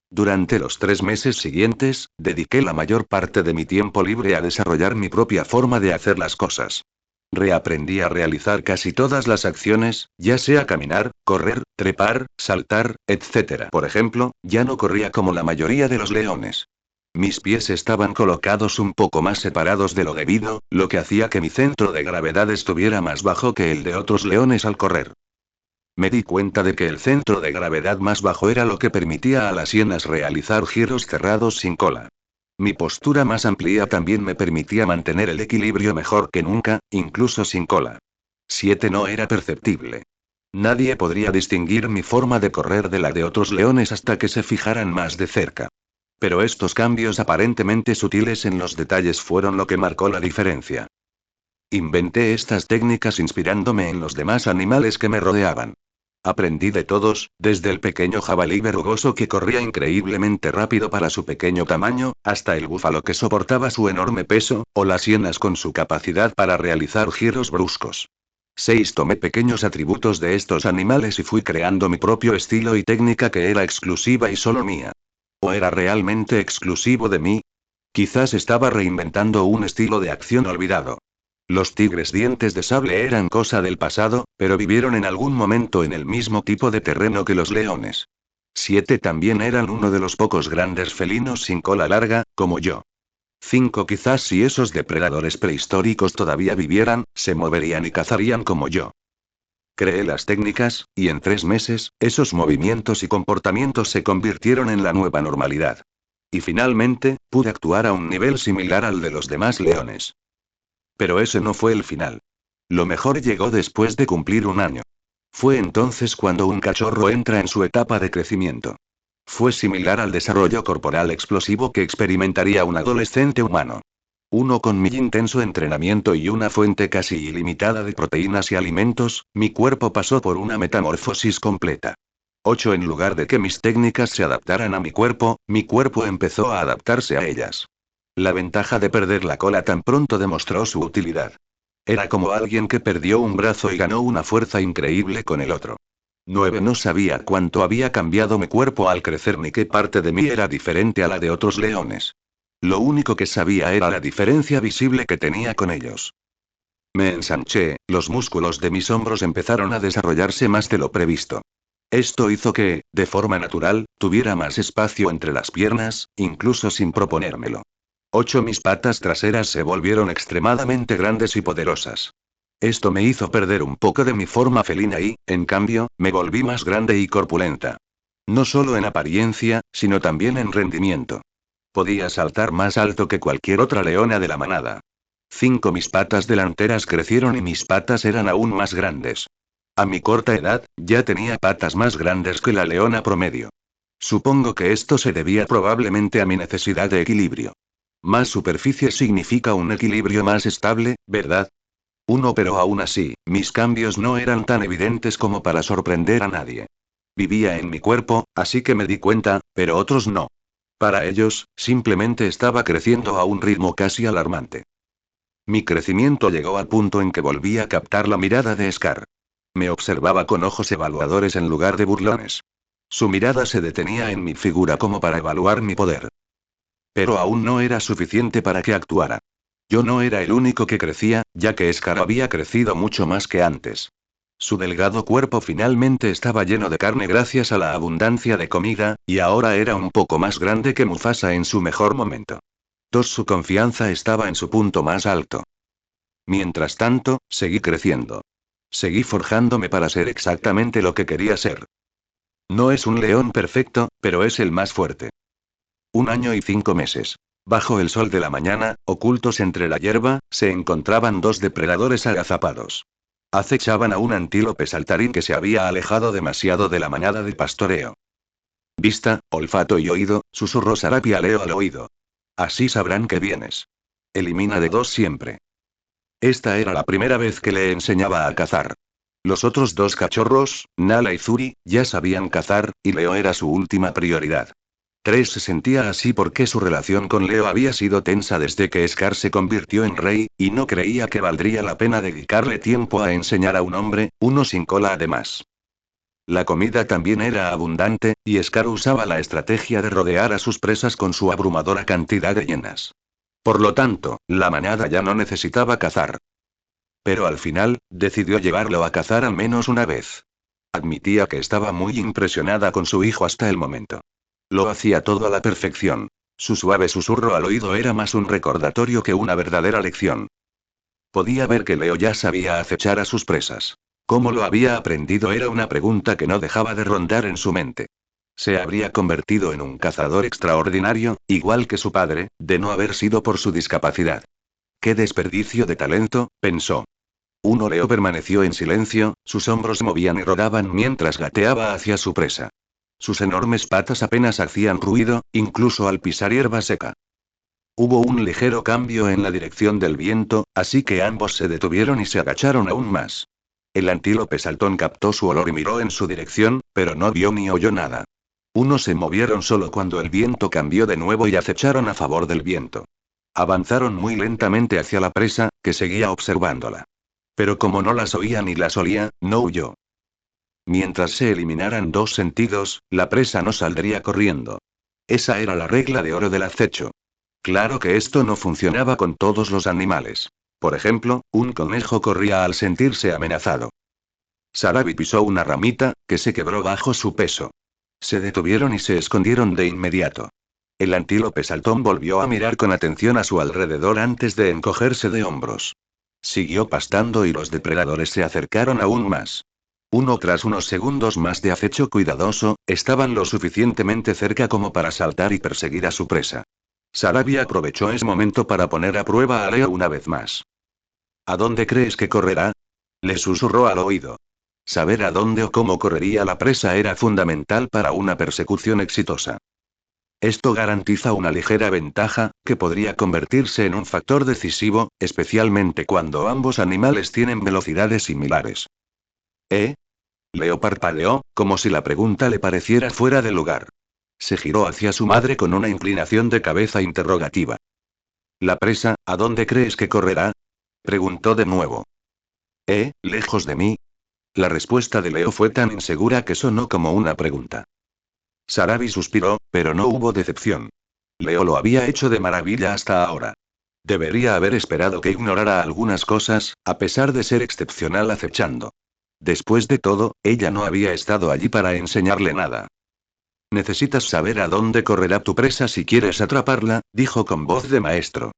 Durante los 3 meses siguientes, dediqué la mayor parte de mi tiempo libre a desarrollar mi propia forma de hacer las cosas. Reaprendí a realizar casi todas las acciones, ya sea caminar, correr, trepar, saltar, etc. Por ejemplo, ya no corría como la mayoría de los leones. Mis pies estaban colocados un poco más separados de lo debido, lo que hacía que mi centro de gravedad estuviera más bajo que el de otros leones al correr. Me di cuenta de que el centro de gravedad más bajo era lo que permitía a las hienas realizar giros cerrados sin cola. Mi postura más amplia también me permitía mantener el equilibrio mejor que nunca, incluso sin cola. 7. No era perceptible. Nadie podría distinguir mi forma de correr de la de otros leones hasta que se fijaran más de cerca. Pero estos cambios aparentemente sutiles en los detalles fueron lo que marcó la diferencia. Inventé estas técnicas inspirándome en los demás animales que me rodeaban. Aprendí de todos, desde el pequeño jabalí verrugoso que corría increíblemente rápido para su pequeño tamaño, hasta el búfalo que soportaba su enorme peso, o las hienas con su capacidad para realizar giros bruscos. 6. Tomé pequeños atributos de estos animales y fui creando mi propio estilo y técnica que era exclusiva y solo mía. ¿O era realmente exclusivo de mí? Quizás estaba reinventando un estilo de acción olvidado. Los tigres dientes de sable eran cosa del pasado, pero vivieron en algún momento en el mismo tipo de terreno que los leones. 7. También eran uno de los pocos grandes felinos sin cola larga, como yo. 5. Quizás si esos depredadores prehistóricos todavía vivieran, se moverían y cazarían como yo. Creé las técnicas, y en 3 meses, esos movimientos y comportamientos se convirtieron en la nueva normalidad. Y finalmente, pude actuar a un nivel similar al de los demás leones. Pero ese no fue el final. Lo mejor llegó después de cumplir un año. Fue entonces cuando un cachorro entra en su etapa de crecimiento. Fue similar al desarrollo corporal explosivo que experimentaría un adolescente humano. Uno con mi intenso entrenamiento y una fuente casi ilimitada de proteínas y alimentos, mi cuerpo pasó por una metamorfosis completa. 8. En lugar de que mis técnicas se adaptaran a mi cuerpo empezó a adaptarse a ellas. La ventaja de perder la cola tan pronto demostró su utilidad. Era como alguien que perdió un brazo y ganó una fuerza increíble con el otro. 9. No sabía cuánto había cambiado mi cuerpo al crecer ni qué parte de mí era diferente a la de otros leones. Lo único que sabía era la diferencia visible que tenía con ellos. Me ensanché, los músculos de mis hombros empezaron a desarrollarse más de lo previsto. Esto hizo que, de forma natural, tuviera más espacio entre las piernas, incluso sin proponérmelo. 8. Mis patas traseras se volvieron extremadamente grandes y poderosas. Esto me hizo perder un poco de mi forma felina y, en cambio, me volví más grande y corpulenta. No solo en apariencia, sino también en rendimiento. Podía saltar más alto que cualquier otra leona de la manada. 5. Mis patas delanteras crecieron y mis patas eran aún más grandes. A mi corta edad, ya tenía patas más grandes que la leona promedio. Supongo que esto se debía probablemente a mi necesidad de equilibrio. Más superficie significa un equilibrio más estable, ¿verdad? Pero aún así, mis cambios no eran tan evidentes como para sorprender a nadie. Vivía en mi cuerpo, así que me di cuenta, pero otros no. Para ellos, simplemente estaba creciendo a un ritmo casi alarmante. Mi crecimiento llegó al punto en que volví a captar la mirada de Scar. Me observaba con ojos evaluadores en lugar de burlones. Su mirada se detenía en mi figura como para evaluar mi poder. Pero aún no era suficiente para que actuara. Yo no era el único que crecía, ya que Scar había crecido mucho más que antes. Su delgado cuerpo finalmente estaba lleno de carne gracias a la abundancia de comida, y ahora era un poco más grande que Mufasa en su mejor momento. Su confianza estaba en su punto más alto. Mientras tanto, seguí creciendo. Seguí forjándome para ser exactamente lo que quería ser. No es un león perfecto, pero es el más fuerte. 1 año y 5 meses. Bajo el sol de la mañana, ocultos entre la hierba, se encontraban dos depredadores agazapados. Acechaban a un antílope saltarín que se había alejado demasiado de la manada de pastoreo. Vista, olfato y oído, susurró Sarapia a Leo al oído. Así sabrán que vienes. Elimina de dos siempre. Esta era la primera vez que le enseñaba a cazar. Los otros dos cachorros, Nala y Zuri, ya sabían cazar, y Leo era su última prioridad. 3. Se sentía así porque su relación con Leo había sido tensa desde que Scar se convirtió en rey, y no creía que valdría la pena dedicarle tiempo a enseñar a un hombre, uno sin cola además. La comida también era abundante, y Scar usaba la estrategia de rodear a sus presas con su abrumadora cantidad de hienas. Por lo tanto, la manada ya no necesitaba cazar. Pero al final, decidió llevarlo a cazar al menos una vez. Admitía que estaba muy impresionada con su hijo hasta el momento. Lo hacía todo a la perfección. Su suave susurro al oído era más un recordatorio que una verdadera lección. Podía ver que Leo ya sabía acechar a sus presas. ¿Cómo lo había aprendido? Era una pregunta que no dejaba de rondar en su mente. Se habría convertido en un cazador extraordinario, igual que su padre, de no haber sido por su discapacidad. ¡Qué desperdicio de talento!, pensó. Leo permaneció en silencio, sus hombros se movían y rodaban mientras gateaba hacia su presa. Sus enormes patas apenas hacían ruido, incluso al pisar hierba seca. Hubo un ligero cambio en la dirección del viento, así que ambos se detuvieron y se agacharon aún más. El antílope saltón captó su olor y miró en su dirección, pero no vio ni oyó nada. Se movieron solo cuando el viento cambió de nuevo y acecharon a favor del viento. Avanzaron muy lentamente hacia la presa, que seguía observándola. Pero como no las oía ni las olía, no huyó. Mientras se eliminaran dos sentidos, la presa no saldría corriendo. Esa era la regla de oro del acecho. Claro que esto no funcionaba con todos los animales. Por ejemplo, un conejo corría al sentirse amenazado. Sarabi pisó una ramita, que se quebró bajo su peso. Se detuvieron y se escondieron de inmediato. El antílope saltón volvió a mirar con atención a su alrededor antes de encogerse de hombros. Siguió pastando y los depredadores se acercaron aún más. Tras unos segundos más de acecho cuidadoso, estaban lo suficientemente cerca como para saltar y perseguir a su presa. Sarabi aprovechó ese momento para poner a prueba a Leo una vez más. ¿A dónde crees que correrá?, le susurró al oído. Saber a dónde o cómo correría la presa era fundamental para una persecución exitosa. Esto garantiza una ligera ventaja, que podría convertirse en un factor decisivo, especialmente cuando ambos animales tienen velocidades similares. ¿Eh? Leo parpadeó, como si la pregunta le pareciera fuera de lugar. Se giró hacia su madre con una inclinación de cabeza interrogativa. ¿La presa, a dónde crees que correrá? Preguntó de nuevo. Lejos de mí. La respuesta de Leo fue tan insegura que sonó como una pregunta. Sarabi suspiró, pero no hubo decepción. Leo lo había hecho de maravilla hasta ahora. Debería haber esperado que ignorara algunas cosas, a pesar de ser excepcional acechando. Después de todo, ella no había estado allí para enseñarle nada. Necesitas saber a dónde correrá tu presa si quieres atraparla, dijo con voz de maestro.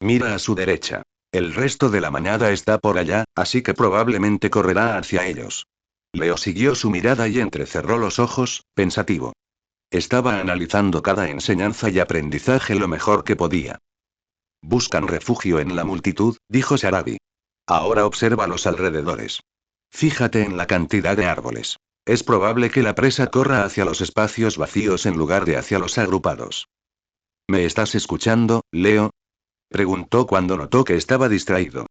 Mira a su derecha. El resto de la manada está por allá, así que probablemente correrá hacia ellos. Leo siguió su mirada y entrecerró los ojos, pensativo. Estaba analizando cada enseñanza y aprendizaje lo mejor que podía. Buscan refugio en la multitud, dijo Sarabi. Ahora observa los alrededores. Fíjate en la cantidad de árboles. Es probable que la presa corra hacia los espacios vacíos en lugar de hacia los agrupados. ¿Me estás escuchando, Leo? Preguntó cuando notó que estaba distraído.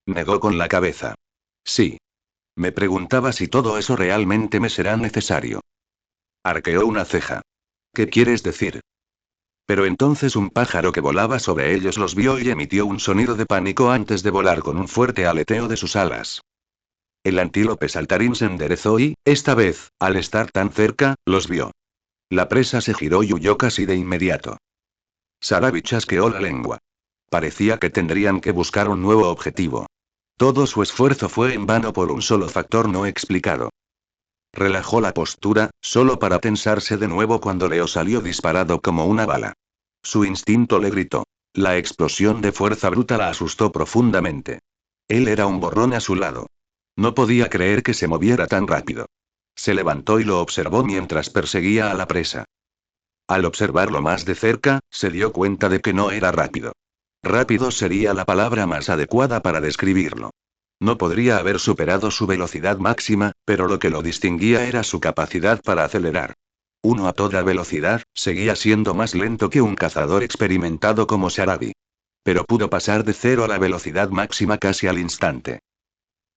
Negó con la cabeza. Sí. Me preguntaba si todo eso realmente me será necesario. Arqueó una ceja. ¿Qué quieres decir? Pero entonces un pájaro que volaba sobre ellos los vio y emitió un sonido de pánico antes de volar con un fuerte aleteo de sus alas. El antílope saltarín se enderezó y, esta vez, al estar tan cerca, los vio. La presa se giró y huyó casi de inmediato. Sarabi chasqueó la lengua. Parecía que tendrían que buscar un nuevo objetivo. Todo su esfuerzo fue en vano por un solo factor no explicado. Relajó la postura, solo para tensarse de nuevo cuando Leo salió disparado como una bala. Su instinto le gritó. La explosión de fuerza bruta la asustó profundamente. Él era un borrón a su lado. No podía creer que se moviera tan rápido. Se levantó y lo observó mientras perseguía a la presa. Al observarlo más de cerca, se dio cuenta de que no era rápido. Rápido sería la palabra más adecuada para describirlo. No podría haber superado su velocidad máxima, pero lo que lo distinguía era su capacidad para acelerar. Uno a toda velocidad, seguía siendo más lento que un cazador experimentado como Sarabi. Pero pudo pasar de cero a la velocidad máxima casi al instante.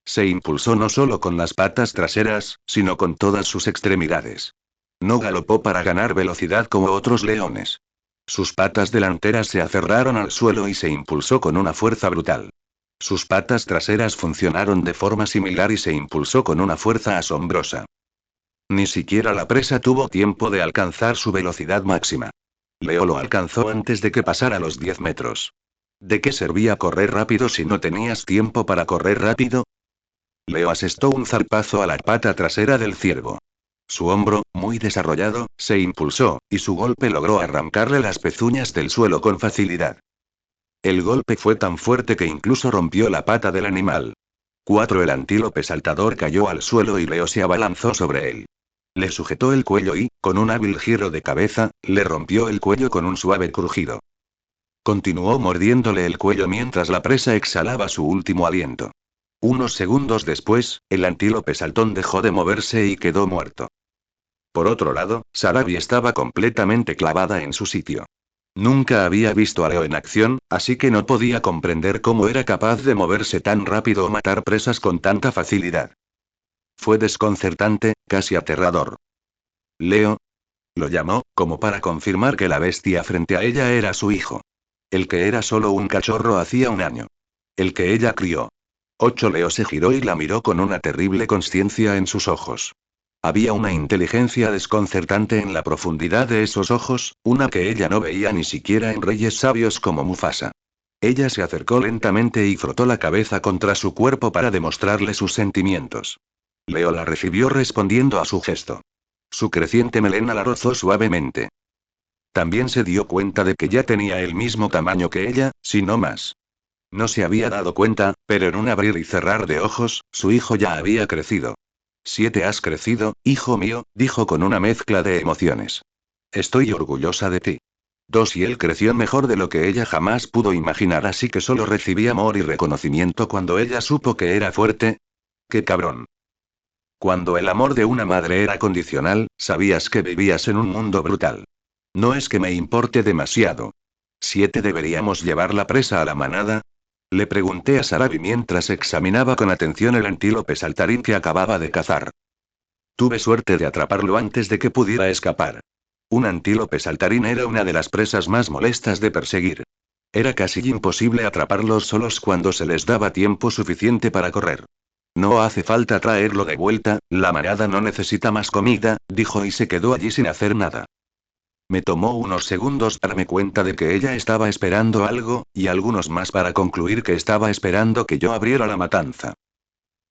Se impulsó no solo con las patas traseras, sino con todas sus extremidades. No galopó para ganar velocidad como otros leones. Sus patas delanteras se aferraron al suelo y se impulsó con una fuerza brutal. Sus patas traseras funcionaron de forma similar y se impulsó con una fuerza asombrosa. Ni siquiera la presa tuvo tiempo de alcanzar su velocidad máxima. Leo lo alcanzó antes de que pasara los 10 metros. ¿De qué servía correr rápido si no tenías tiempo para correr rápido? Leo asestó un zarpazo a la pata trasera del ciervo. Su hombro, muy desarrollado, se impulsó, y su golpe logró arrancarle las pezuñas del suelo con facilidad. El golpe fue tan fuerte que incluso rompió la pata del animal. El antílope saltador cayó al suelo y Leo se abalanzó sobre él. Le sujetó el cuello y, con un hábil giro de cabeza, le rompió el cuello con un suave crujido. Continuó mordiéndole el cuello mientras la presa exhalaba su último aliento. Unos segundos después, el antílope saltón dejó de moverse y quedó muerto. Por otro lado, Sarabi estaba completamente clavada en su sitio. Nunca había visto a Leo en acción, así que no podía comprender cómo era capaz de moverse tan rápido o matar presas con tanta facilidad. Fue desconcertante, casi aterrador. Leo. Lo llamó, como para confirmar que la bestia frente a ella era su hijo. El que era solo un cachorro hacía un año. El que ella crió. Leo se giró y la miró con una terrible conciencia en sus ojos. Había una inteligencia desconcertante en la profundidad de esos ojos, una que ella no veía ni siquiera en reyes sabios como Mufasa. Ella se acercó lentamente y frotó la cabeza contra su cuerpo para demostrarle sus sentimientos. Leo la recibió respondiendo a su gesto. Su creciente melena la rozó suavemente. También se dio cuenta de que ya tenía el mismo tamaño que ella, si no más. No se había dado cuenta, pero en un abrir y cerrar de ojos, su hijo ya había crecido. Has crecido, hijo mío, dijo con una mezcla de emociones. Estoy orgullosa de ti. Y él creció mejor de lo que ella jamás pudo imaginar, así que solo recibí amor y reconocimiento cuando ella supo que era fuerte. ¡Qué cabrón! Cuando el amor de una madre era condicional, sabías que vivías en un mundo brutal. No es que me importe demasiado. ¿7 deberíamos llevar la presa a la manada? Le pregunté a Sarabi mientras examinaba con atención el antílope saltarín que acababa de cazar. Tuve suerte de atraparlo antes de que pudiera escapar. Un antílope saltarín era una de las presas más molestas de perseguir. Era casi imposible atraparlos solos cuando se les daba tiempo suficiente para correr. No hace falta traerlo de vuelta, la manada no necesita más comida, dijo y se quedó allí sin hacer nada. Me tomó unos segundos darme cuenta de que ella estaba esperando algo, y algunos más para concluir que estaba esperando que yo abriera la matanza.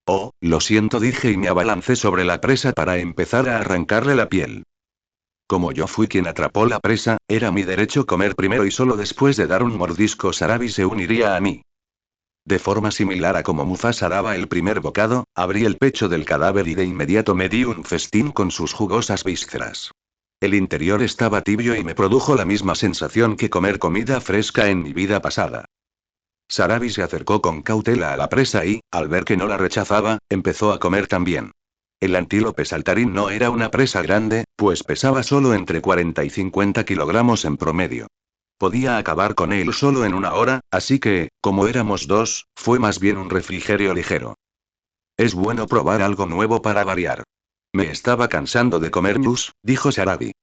Oh, lo siento, dije y me abalancé sobre la presa para empezar a arrancarle la piel. Como yo fui quien atrapó la presa, era mi derecho comer primero y solo después de dar un mordisco Sarabi se uniría a mí. De forma similar a como Mufasa daba el primer bocado, abrí el pecho del cadáver y de inmediato me di un festín con sus jugosas vísceras. El interior estaba tibio y me produjo la misma sensación que comer comida fresca en mi vida pasada. Sarabi se acercó con cautela a la presa y, al ver que no la rechazaba, empezó a comer también. El antílope saltarín no era una presa grande, pues pesaba solo entre 40 y 50 kilogramos en promedio. Podía acabar con él solo en una hora, así que, como éramos dos, fue más bien un refrigerio ligero. Es bueno probar algo nuevo para variar. Me estaba cansando de comer ñus, dijo Sarabi.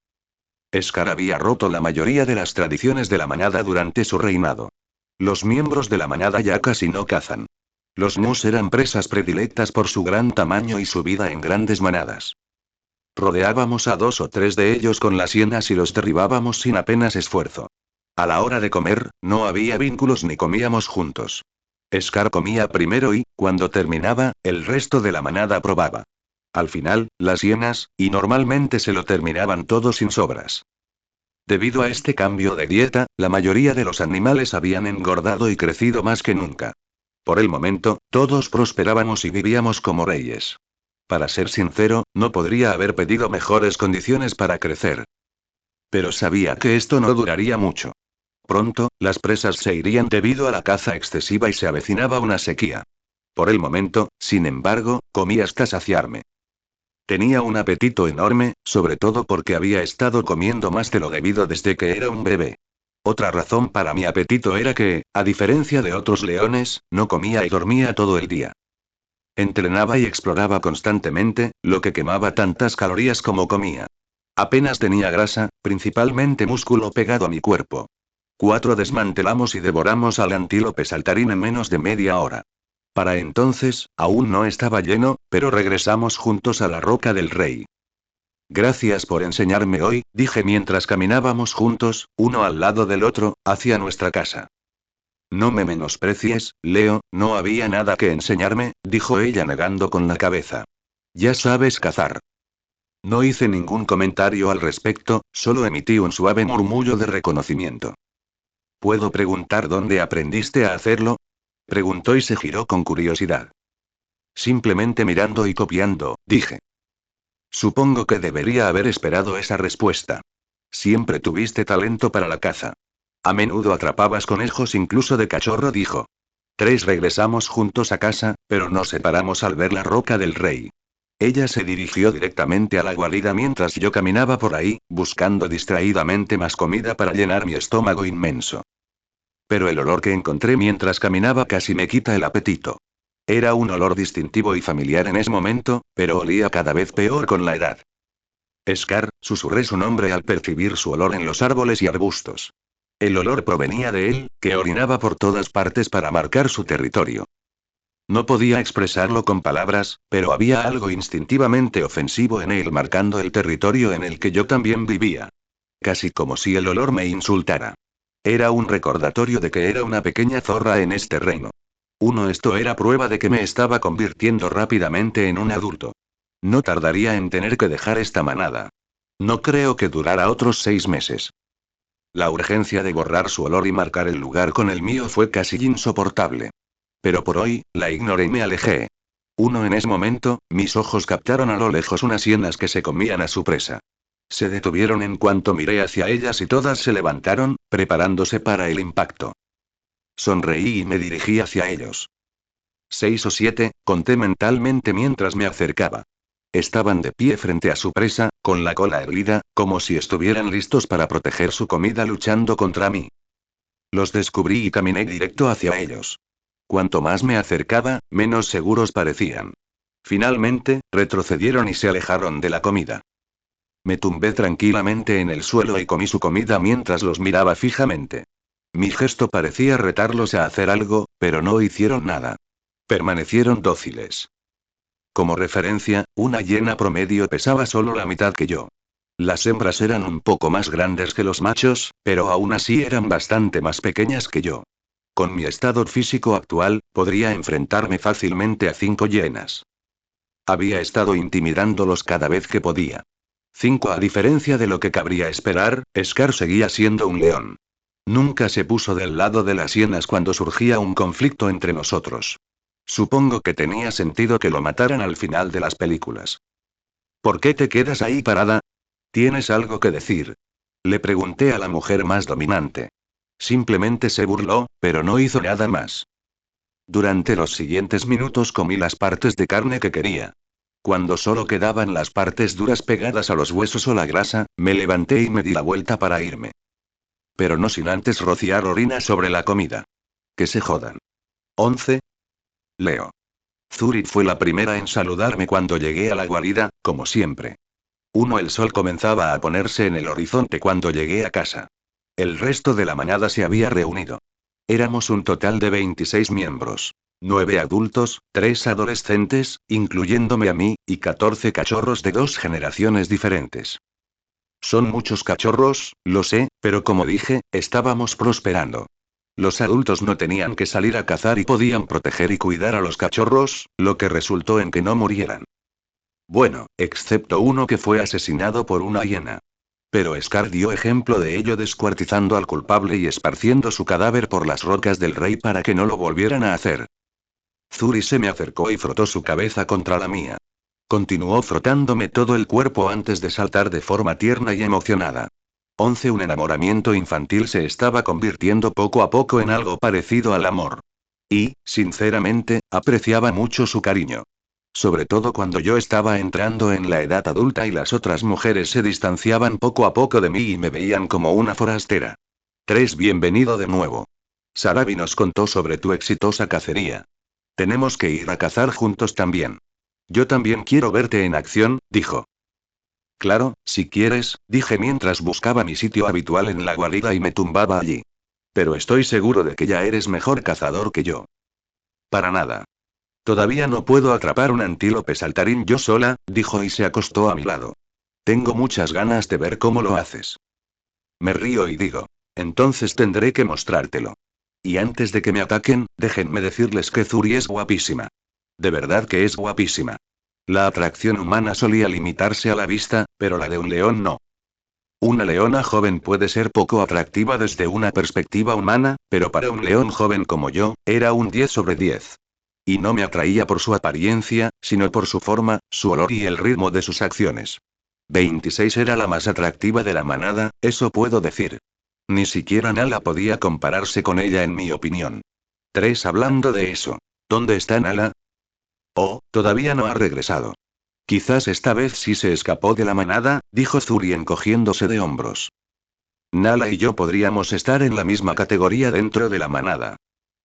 Scar había roto la mayoría de las tradiciones de la manada durante su reinado. Los miembros de la manada ya casi no cazan. Los ñus eran presas predilectas por su gran tamaño y su vida en grandes manadas. Rodeábamos a 2 o 3 de ellos con las hienas y los derribábamos sin apenas esfuerzo. A la hora de comer, no había vínculos ni comíamos juntos. Scar comía primero y, cuando terminaba, el resto de la manada probaba. Al final, las hienas, y normalmente se lo terminaban todo sin sobras. Debido a este cambio de dieta, la mayoría de los animales habían engordado y crecido más que nunca. Por el momento, todos prosperábamos y vivíamos como reyes. Para ser sincero, no podría haber pedido mejores condiciones para crecer. Pero sabía que esto no duraría mucho. Pronto, las presas se irían debido a la caza excesiva y se avecinaba una sequía. Por el momento, sin embargo, comí hasta saciarme. Tenía un apetito enorme, sobre todo porque había estado comiendo más de lo debido desde que era un bebé. Otra razón para mi apetito era que, a diferencia de otros leones, no comía y dormía todo el día. Entrenaba y exploraba constantemente, lo que quemaba tantas calorías como comía. Apenas tenía grasa, principalmente músculo pegado a mi cuerpo. 4 desmantelamos y devoramos al antílope saltarín en menos de media hora. Para entonces, aún no estaba lleno, pero regresamos juntos a la roca del rey. Gracias por enseñarme hoy, dije mientras caminábamos juntos, uno al lado del otro, hacia nuestra casa. No me menosprecies, Leo, no había nada que enseñarme, dijo ella negando con la cabeza. Ya sabes cazar. No hice ningún comentario al respecto, solo emití un suave murmullo de reconocimiento. ¿Puedo preguntar dónde aprendiste a hacerlo? Preguntó y se giró con curiosidad. Simplemente mirando y copiando, dije. Supongo que debería haber esperado esa respuesta. Siempre tuviste talento para la caza. A menudo atrapabas conejos incluso de cachorro, dijo. 3 regresamos juntos a casa, pero nos separamos al ver la roca del rey. Ella se dirigió directamente a la guarida mientras yo caminaba por ahí, buscando distraídamente más comida para llenar mi estómago inmenso. Pero el olor que encontré mientras caminaba casi me quita el apetito. Era un olor distintivo y familiar en ese momento, pero olía cada vez peor con la edad. Scar, susurré su nombre al percibir su olor en los árboles y arbustos. El olor provenía de él, que orinaba por todas partes para marcar su territorio. No podía expresarlo con palabras, pero había algo instintivamente ofensivo en él marcando el territorio en el que yo también vivía. Casi como si el olor me insultara. Era un recordatorio de que era una pequeña zorra en este reino. Esto era prueba de que me estaba convirtiendo rápidamente en un adulto. No tardaría en tener que dejar esta manada. No creo que durara otros 6 meses. La urgencia de borrar su olor y marcar el lugar con el mío fue casi insoportable. Pero por hoy, la ignoré y me alejé. En ese momento, mis ojos captaron a lo lejos unas hienas que se comían a su presa. Se detuvieron en cuanto miré hacia ellas y todas se levantaron, preparándose para el impacto. Sonreí y me dirigí hacia ellos. 6 o 7, conté mentalmente mientras me acercaba. Estaban de pie frente a su presa, con la cola erguida, como si estuvieran listos para proteger su comida luchando contra mí. Los descubrí y caminé directo hacia ellos. Cuanto más me acercaba, menos seguros parecían. Finalmente, retrocedieron y se alejaron de la comida. Me tumbé tranquilamente en el suelo y comí su comida mientras los miraba fijamente. Mi gesto parecía retarlos a hacer algo, pero no hicieron nada. Permanecieron dóciles. Como referencia, una hiena promedio pesaba solo la mitad que yo. Las hembras eran un poco más grandes que los machos, pero aún así eran bastante más pequeñas que yo. Con mi estado físico actual, podría enfrentarme fácilmente a 5 hienas. Había estado intimidándolos cada vez que podía. 5 a diferencia de lo que cabría esperar, Scar seguía siendo un león. Nunca se puso del lado de las hienas cuando surgía un conflicto entre nosotros. Supongo que tenía sentido que lo mataran al final de las películas. ¿Por qué te quedas ahí parada? ¿Tienes algo que decir? Le pregunté a la mujer más dominante. Simplemente se burló, pero no hizo nada más. Durante los siguientes minutos comí las partes de carne que quería. Cuando solo quedaban las partes duras pegadas a los huesos o la grasa, me levanté y me di la vuelta para irme. Pero no sin antes rociar orina sobre la comida. Que se jodan. 11. Leo. Zuri fue la primera en saludarme cuando llegué a la guarida, como siempre. El sol comenzaba a ponerse en el horizonte cuando llegué a casa. El resto de la manada se había reunido. Éramos un total de 26 miembros. 9 adultos, 3 adolescentes, incluyéndome a mí, y 14 cachorros de 2 generaciones diferentes. Son muchos cachorros, lo sé, pero como dije, estábamos prosperando. Los adultos no tenían que salir a cazar y podían proteger y cuidar a los cachorros, lo que resultó en que no murieran. Bueno, excepto uno que fue asesinado por una hiena. Pero Scar dio ejemplo de ello descuartizando al culpable y esparciendo su cadáver por las rocas del rey para que no lo volvieran a hacer. Zuri se me acercó y frotó su cabeza contra la mía. Continuó frotándome todo el cuerpo antes de saltar de forma tierna y emocionada. 11. Un enamoramiento infantil se estaba convirtiendo poco a poco en algo parecido al amor. Y, sinceramente, apreciaba mucho su cariño. Sobre todo cuando yo estaba entrando en la edad adulta y las otras mujeres se distanciaban poco a poco de mí y me veían como una forastera. 3. Bienvenido de nuevo. Sarabi nos contó sobre tu exitosa cacería. Tenemos que ir a cazar juntos también. Yo también quiero verte en acción, dijo. Claro, si quieres, dije mientras buscaba mi sitio habitual en la guarida y me tumbaba allí. Pero estoy seguro de que ya eres mejor cazador que yo. Para nada. Todavía no puedo atrapar un antílope saltarín yo sola, dijo y se acostó a mi lado. Tengo muchas ganas de ver cómo lo haces. Me río y digo. Entonces tendré que mostrártelo. Y antes de que me ataquen, déjenme decirles que Zuri es guapísima. De verdad que es guapísima. La atracción humana solía limitarse a la vista, pero la de un león no. Una leona joven puede ser poco atractiva desde una perspectiva humana, pero para un león joven como yo, era un 10 sobre 10. Y no me atraía por su apariencia, sino por su forma, su olor y el ritmo de sus acciones. 26 era la más atractiva de la manada, eso puedo decir. Ni siquiera Nala podía compararse con ella en mi opinión. 3. Hablando de eso. ¿Dónde está Nala? Oh, todavía no ha regresado. Quizás esta vez sí se escapó de la manada, dijo Zuri encogiéndose de hombros. Nala y yo podríamos estar en la misma categoría dentro de la manada.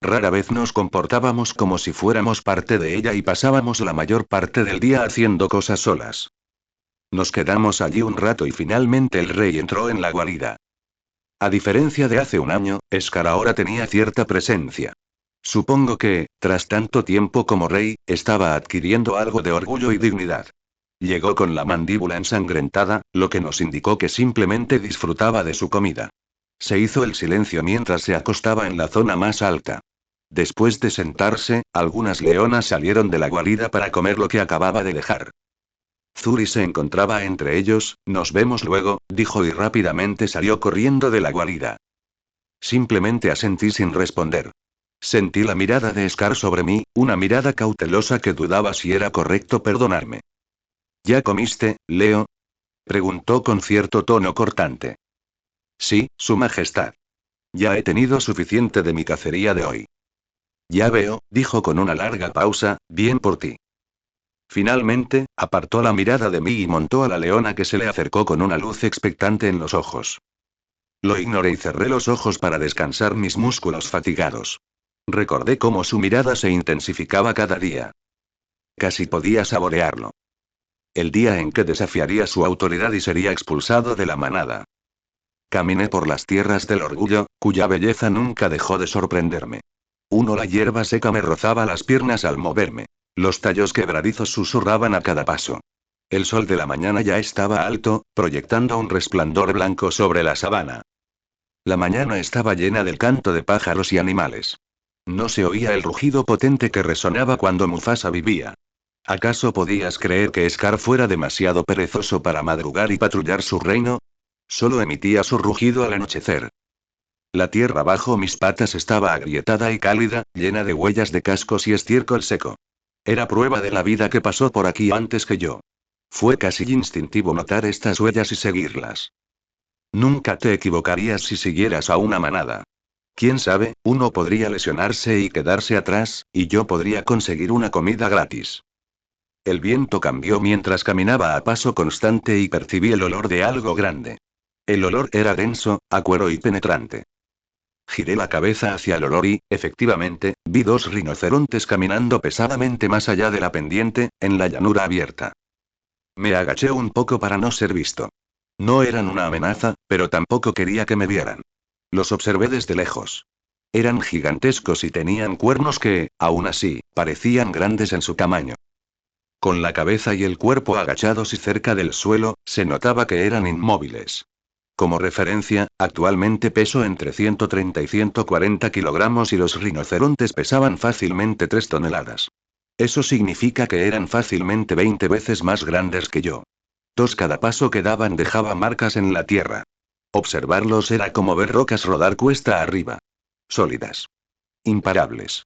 Rara vez nos comportábamos como si fuéramos parte de ella y pasábamos la mayor parte del día haciendo cosas solas. Nos quedamos allí un rato y finalmente el rey entró en la guarida. A diferencia de hace un año, Scar ahora tenía cierta presencia. Supongo que, tras tanto tiempo como rey, estaba adquiriendo algo de orgullo y dignidad. Llegó con la mandíbula ensangrentada, lo que nos indicó que simplemente disfrutaba de su comida. Se hizo el silencio mientras se acostaba en la zona más alta. Después de sentarse, algunas leonas salieron de la guarida para comer lo que acababa de dejar. Zuri se encontraba entre ellos, nos vemos luego, dijo y rápidamente salió corriendo de la guarida. Simplemente asentí sin responder. Sentí la mirada de Scar sobre mí, una mirada cautelosa que dudaba si era correcto perdonarme. ¿Ya comiste, Leo? Preguntó con cierto tono cortante. Sí, Su Majestad. Ya he tenido suficiente de mi cacería de hoy. Ya veo, dijo con una larga pausa, bien por ti. Finalmente, apartó la mirada de mí y montó a la leona que se le acercó con una luz expectante en los ojos. Lo ignoré y cerré los ojos para descansar mis músculos fatigados. Recordé cómo su mirada se intensificaba cada día. Casi podía saborearlo. El día en que desafiaría su autoridad y sería expulsado de la manada. Caminé por las tierras del orgullo, cuya belleza nunca dejó de sorprenderme. La hierba seca me rozaba las piernas al moverme. Los tallos quebradizos susurraban a cada paso. El sol de la mañana ya estaba alto, proyectando un resplandor blanco sobre la sabana. La mañana estaba llena del canto de pájaros y animales. No se oía el rugido potente que resonaba cuando Mufasa vivía. ¿Acaso podías creer que Scar fuera demasiado perezoso para madrugar y patrullar su reino? Solo emitía su rugido al anochecer. La tierra bajo mis patas estaba agrietada y cálida, llena de huellas de cascos y estiércol seco. Era prueba de la vida que pasó por aquí antes que yo. Fue casi instintivo notar estas huellas y seguirlas. Nunca te equivocarías si siguieras a una manada. Quién sabe, uno podría lesionarse y quedarse atrás, y yo podría conseguir una comida gratis. El viento cambió mientras caminaba a paso constante y percibí el olor de algo grande. El olor era denso, áspero y penetrante. Giré la cabeza hacia el olor y, efectivamente, vi dos rinocerontes caminando pesadamente más allá de la pendiente, en la llanura abierta. Me agaché un poco para no ser visto. No eran una amenaza, pero tampoco quería que me vieran. Los observé desde lejos. Eran gigantescos y tenían cuernos que, aún así, parecían grandes en su tamaño. Con la cabeza y el cuerpo agachados y cerca del suelo, se notaba que eran inmóviles. Como referencia, actualmente peso entre 130 y 140 kilogramos y los rinocerontes pesaban fácilmente 3 toneladas. Eso significa que eran fácilmente 20 veces más grandes que yo. Cada paso que daban dejaba marcas en la tierra. Observarlos era como ver rocas rodar cuesta arriba. Sólidas. Imparables.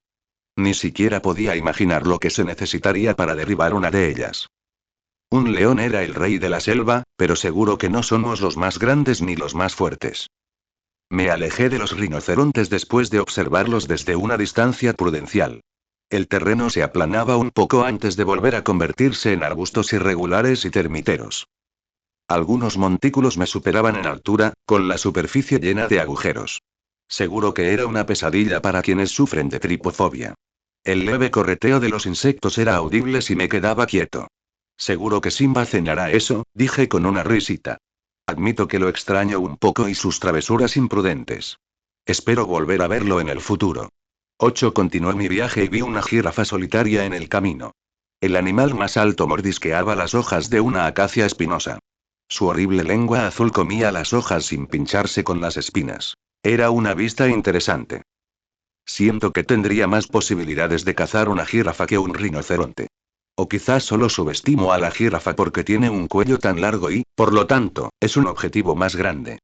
Ni siquiera podía imaginar lo que se necesitaría para derribar una de ellas. Un león era el rey de la selva, pero seguro que no somos los más grandes ni los más fuertes. Me alejé de los rinocerontes después de observarlos desde una distancia prudencial. El terreno se aplanaba un poco antes de volver a convertirse en arbustos irregulares y termiteros. Algunos montículos me superaban en altura, con la superficie llena de agujeros. Seguro que era una pesadilla para quienes sufren de tripofobia. El leve correteo de los insectos era audible si me quedaba quieto. Seguro que Simba cenará eso, dije con una risita. Admito que lo extraño un poco y sus travesuras imprudentes. Espero volver a verlo en el futuro. Continué mi viaje y vi una jirafa solitaria en el camino. El animal más alto mordisqueaba las hojas de una acacia espinosa. Su horrible lengua azul comía las hojas sin pincharse con las espinas. Era una vista interesante. Siento que tendría más posibilidades de cazar una jirafa que un rinoceronte. O quizás solo subestimo a la jirafa porque tiene un cuello tan largo y, por lo tanto, es un objetivo más grande.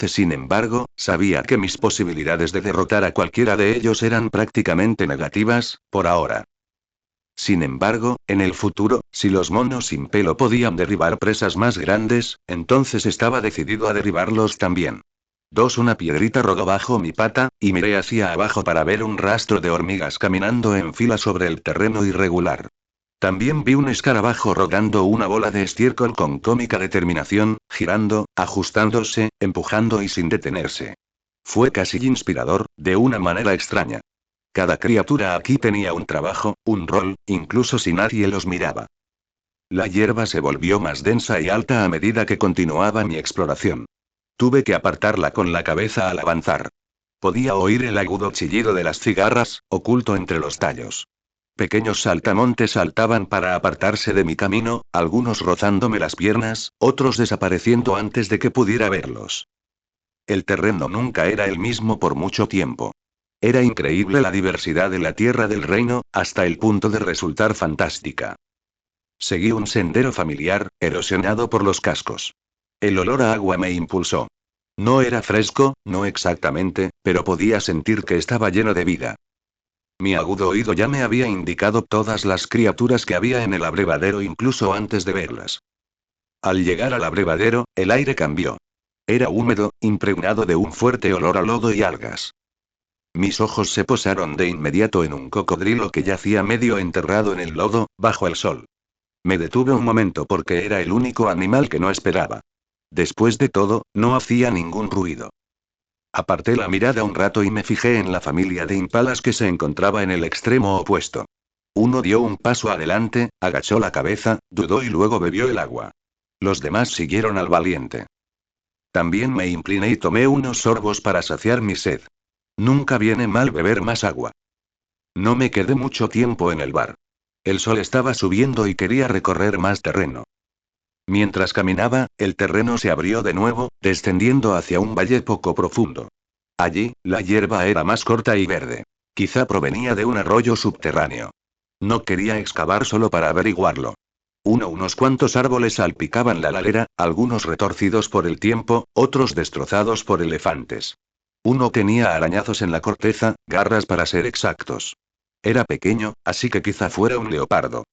Sin embargo, sabía que mis posibilidades de derrotar a cualquiera de ellos eran prácticamente negativas, por ahora. Sin embargo, en el futuro, si los monos sin pelo podían derribar presas más grandes, entonces estaba decidido a derribarlos también. Una piedrita rodó bajo mi pata, y miré hacia abajo para ver un rastro de hormigas caminando en fila sobre el terreno irregular. También vi un escarabajo rodando una bola de estiércol con cómica determinación, girando, ajustándose, empujando y sin detenerse. Fue casi inspirador, de una manera extraña. Cada criatura aquí tenía un trabajo, un rol, incluso si nadie los miraba. La hierba se volvió más densa y alta a medida que continuaba mi exploración. Tuve que apartarla con la cabeza al avanzar. Podía oír el agudo chillido de las cigarras, oculto entre los tallos. Pequeños saltamontes saltaban para apartarse de mi camino, algunos rozándome las piernas, otros desapareciendo antes de que pudiera verlos. El terreno nunca era el mismo por mucho tiempo. Era increíble la diversidad de la tierra del reino, hasta el punto de resultar fantástica. Seguí un sendero familiar, erosionado por los cascos. El olor a agua me impulsó. No era fresco, no exactamente, pero podía sentir que estaba lleno de vida. Mi agudo oído ya me había indicado todas las criaturas que había en el abrevadero incluso antes de verlas. Al llegar al abrevadero, el aire cambió. Era húmedo, impregnado de un fuerte olor a lodo y algas. Mis ojos se posaron de inmediato en un cocodrilo que yacía medio enterrado en el lodo, bajo el sol. Me detuve un momento porque era el único animal que no esperaba. Después de todo, no hacía ningún ruido. Aparté la mirada un rato y me fijé en la familia de impalas que se encontraba en el extremo opuesto. Uno dio un paso adelante, agachó la cabeza, dudó y luego bebió el agua. Los demás siguieron al valiente. También me incliné y tomé unos sorbos para saciar mi sed. Nunca viene mal beber más agua. No me quedé mucho tiempo en el bar. El sol estaba subiendo y quería recorrer más terreno. Mientras caminaba, el terreno se abrió de nuevo, descendiendo hacia un valle poco profundo. Allí, la hierba era más corta y verde. Quizá provenía de un arroyo subterráneo. No quería excavar solo para averiguarlo. Unos cuantos árboles salpicaban la ladera, algunos retorcidos por el tiempo, otros destrozados por elefantes. Uno tenía arañazos en la corteza, garras para ser exactos. Era pequeño, así que quizá fuera un leopardo.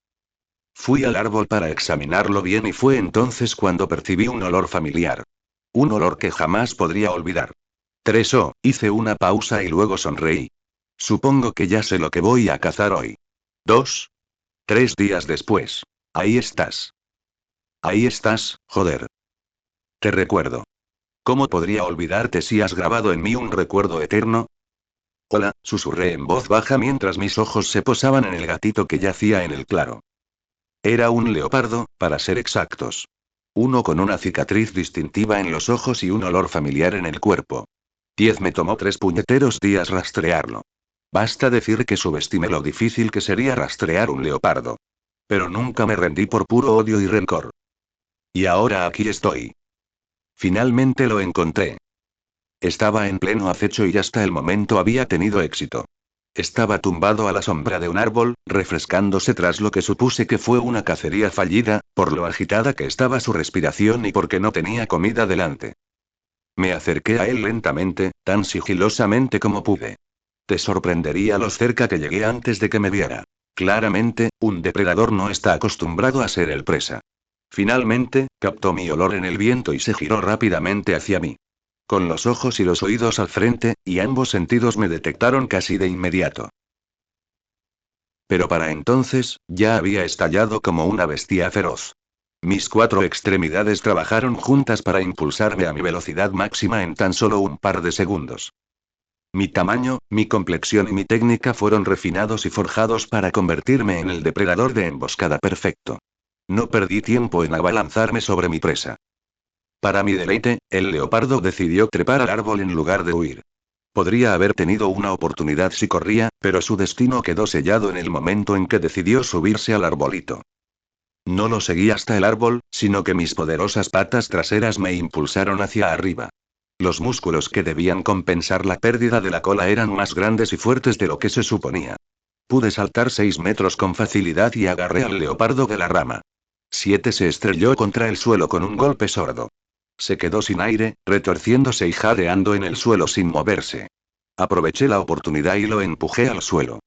Fui al árbol para examinarlo bien y fue entonces cuando percibí un olor familiar. Un olor que jamás podría olvidar. Hice una pausa y luego sonreí. Supongo que ya sé lo que voy a cazar hoy. 3 días después. Ahí estás. Ahí estás, joder. Te recuerdo. ¿Cómo podría olvidarte si has grabado en mí un recuerdo eterno? Hola, susurré en voz baja mientras mis ojos se posaban en el gatito que yacía en el claro. Era un leopardo, para ser exactos. Uno con una cicatriz distintiva en los ojos y un olor familiar en el cuerpo. Me tomó 3 puñeteros días rastrearlo. Basta decir que subestimé lo difícil que sería rastrear un leopardo. Pero nunca me rendí por puro odio y rencor. Y ahora aquí estoy. Finalmente lo encontré. Estaba en pleno acecho y hasta el momento había tenido éxito. Estaba tumbado a la sombra de un árbol, refrescándose tras lo que supuse que fue una cacería fallida, por lo agitada que estaba su respiración y porque no tenía comida delante. Me acerqué a él lentamente, tan sigilosamente como pude. Te sorprendería lo cerca que llegué antes de que me viera. Claramente, un depredador no está acostumbrado a ser el presa. Finalmente, captó mi olor en el viento y se giró rápidamente hacia mí. Con los ojos y los oídos al frente, y ambos sentidos me detectaron casi de inmediato. Pero para entonces, ya había estallado como una bestia feroz. Mis 4 extremidades trabajaron juntas para impulsarme a mi velocidad máxima en tan solo un par de segundos. Mi tamaño, mi complexión y mi técnica fueron refinados y forjados para convertirme en el depredador de emboscada perfecto. No perdí tiempo en abalanzarme sobre mi presa. Para mi deleite, el leopardo decidió trepar al árbol en lugar de huir. Podría haber tenido una oportunidad si corría, pero su destino quedó sellado en el momento en que decidió subirse al arbolito. No lo seguí hasta el árbol, sino que mis poderosas patas traseras me impulsaron hacia arriba. Los músculos que debían compensar la pérdida de la cola eran más grandes y fuertes de lo que se suponía. Pude saltar 6 metros con facilidad y agarré al leopardo de la rama. 7 se estrelló contra el suelo con un golpe sordo. Se quedó sin aire, retorciéndose y jadeando en el suelo sin moverse. Aproveché la oportunidad y lo empujé al suelo.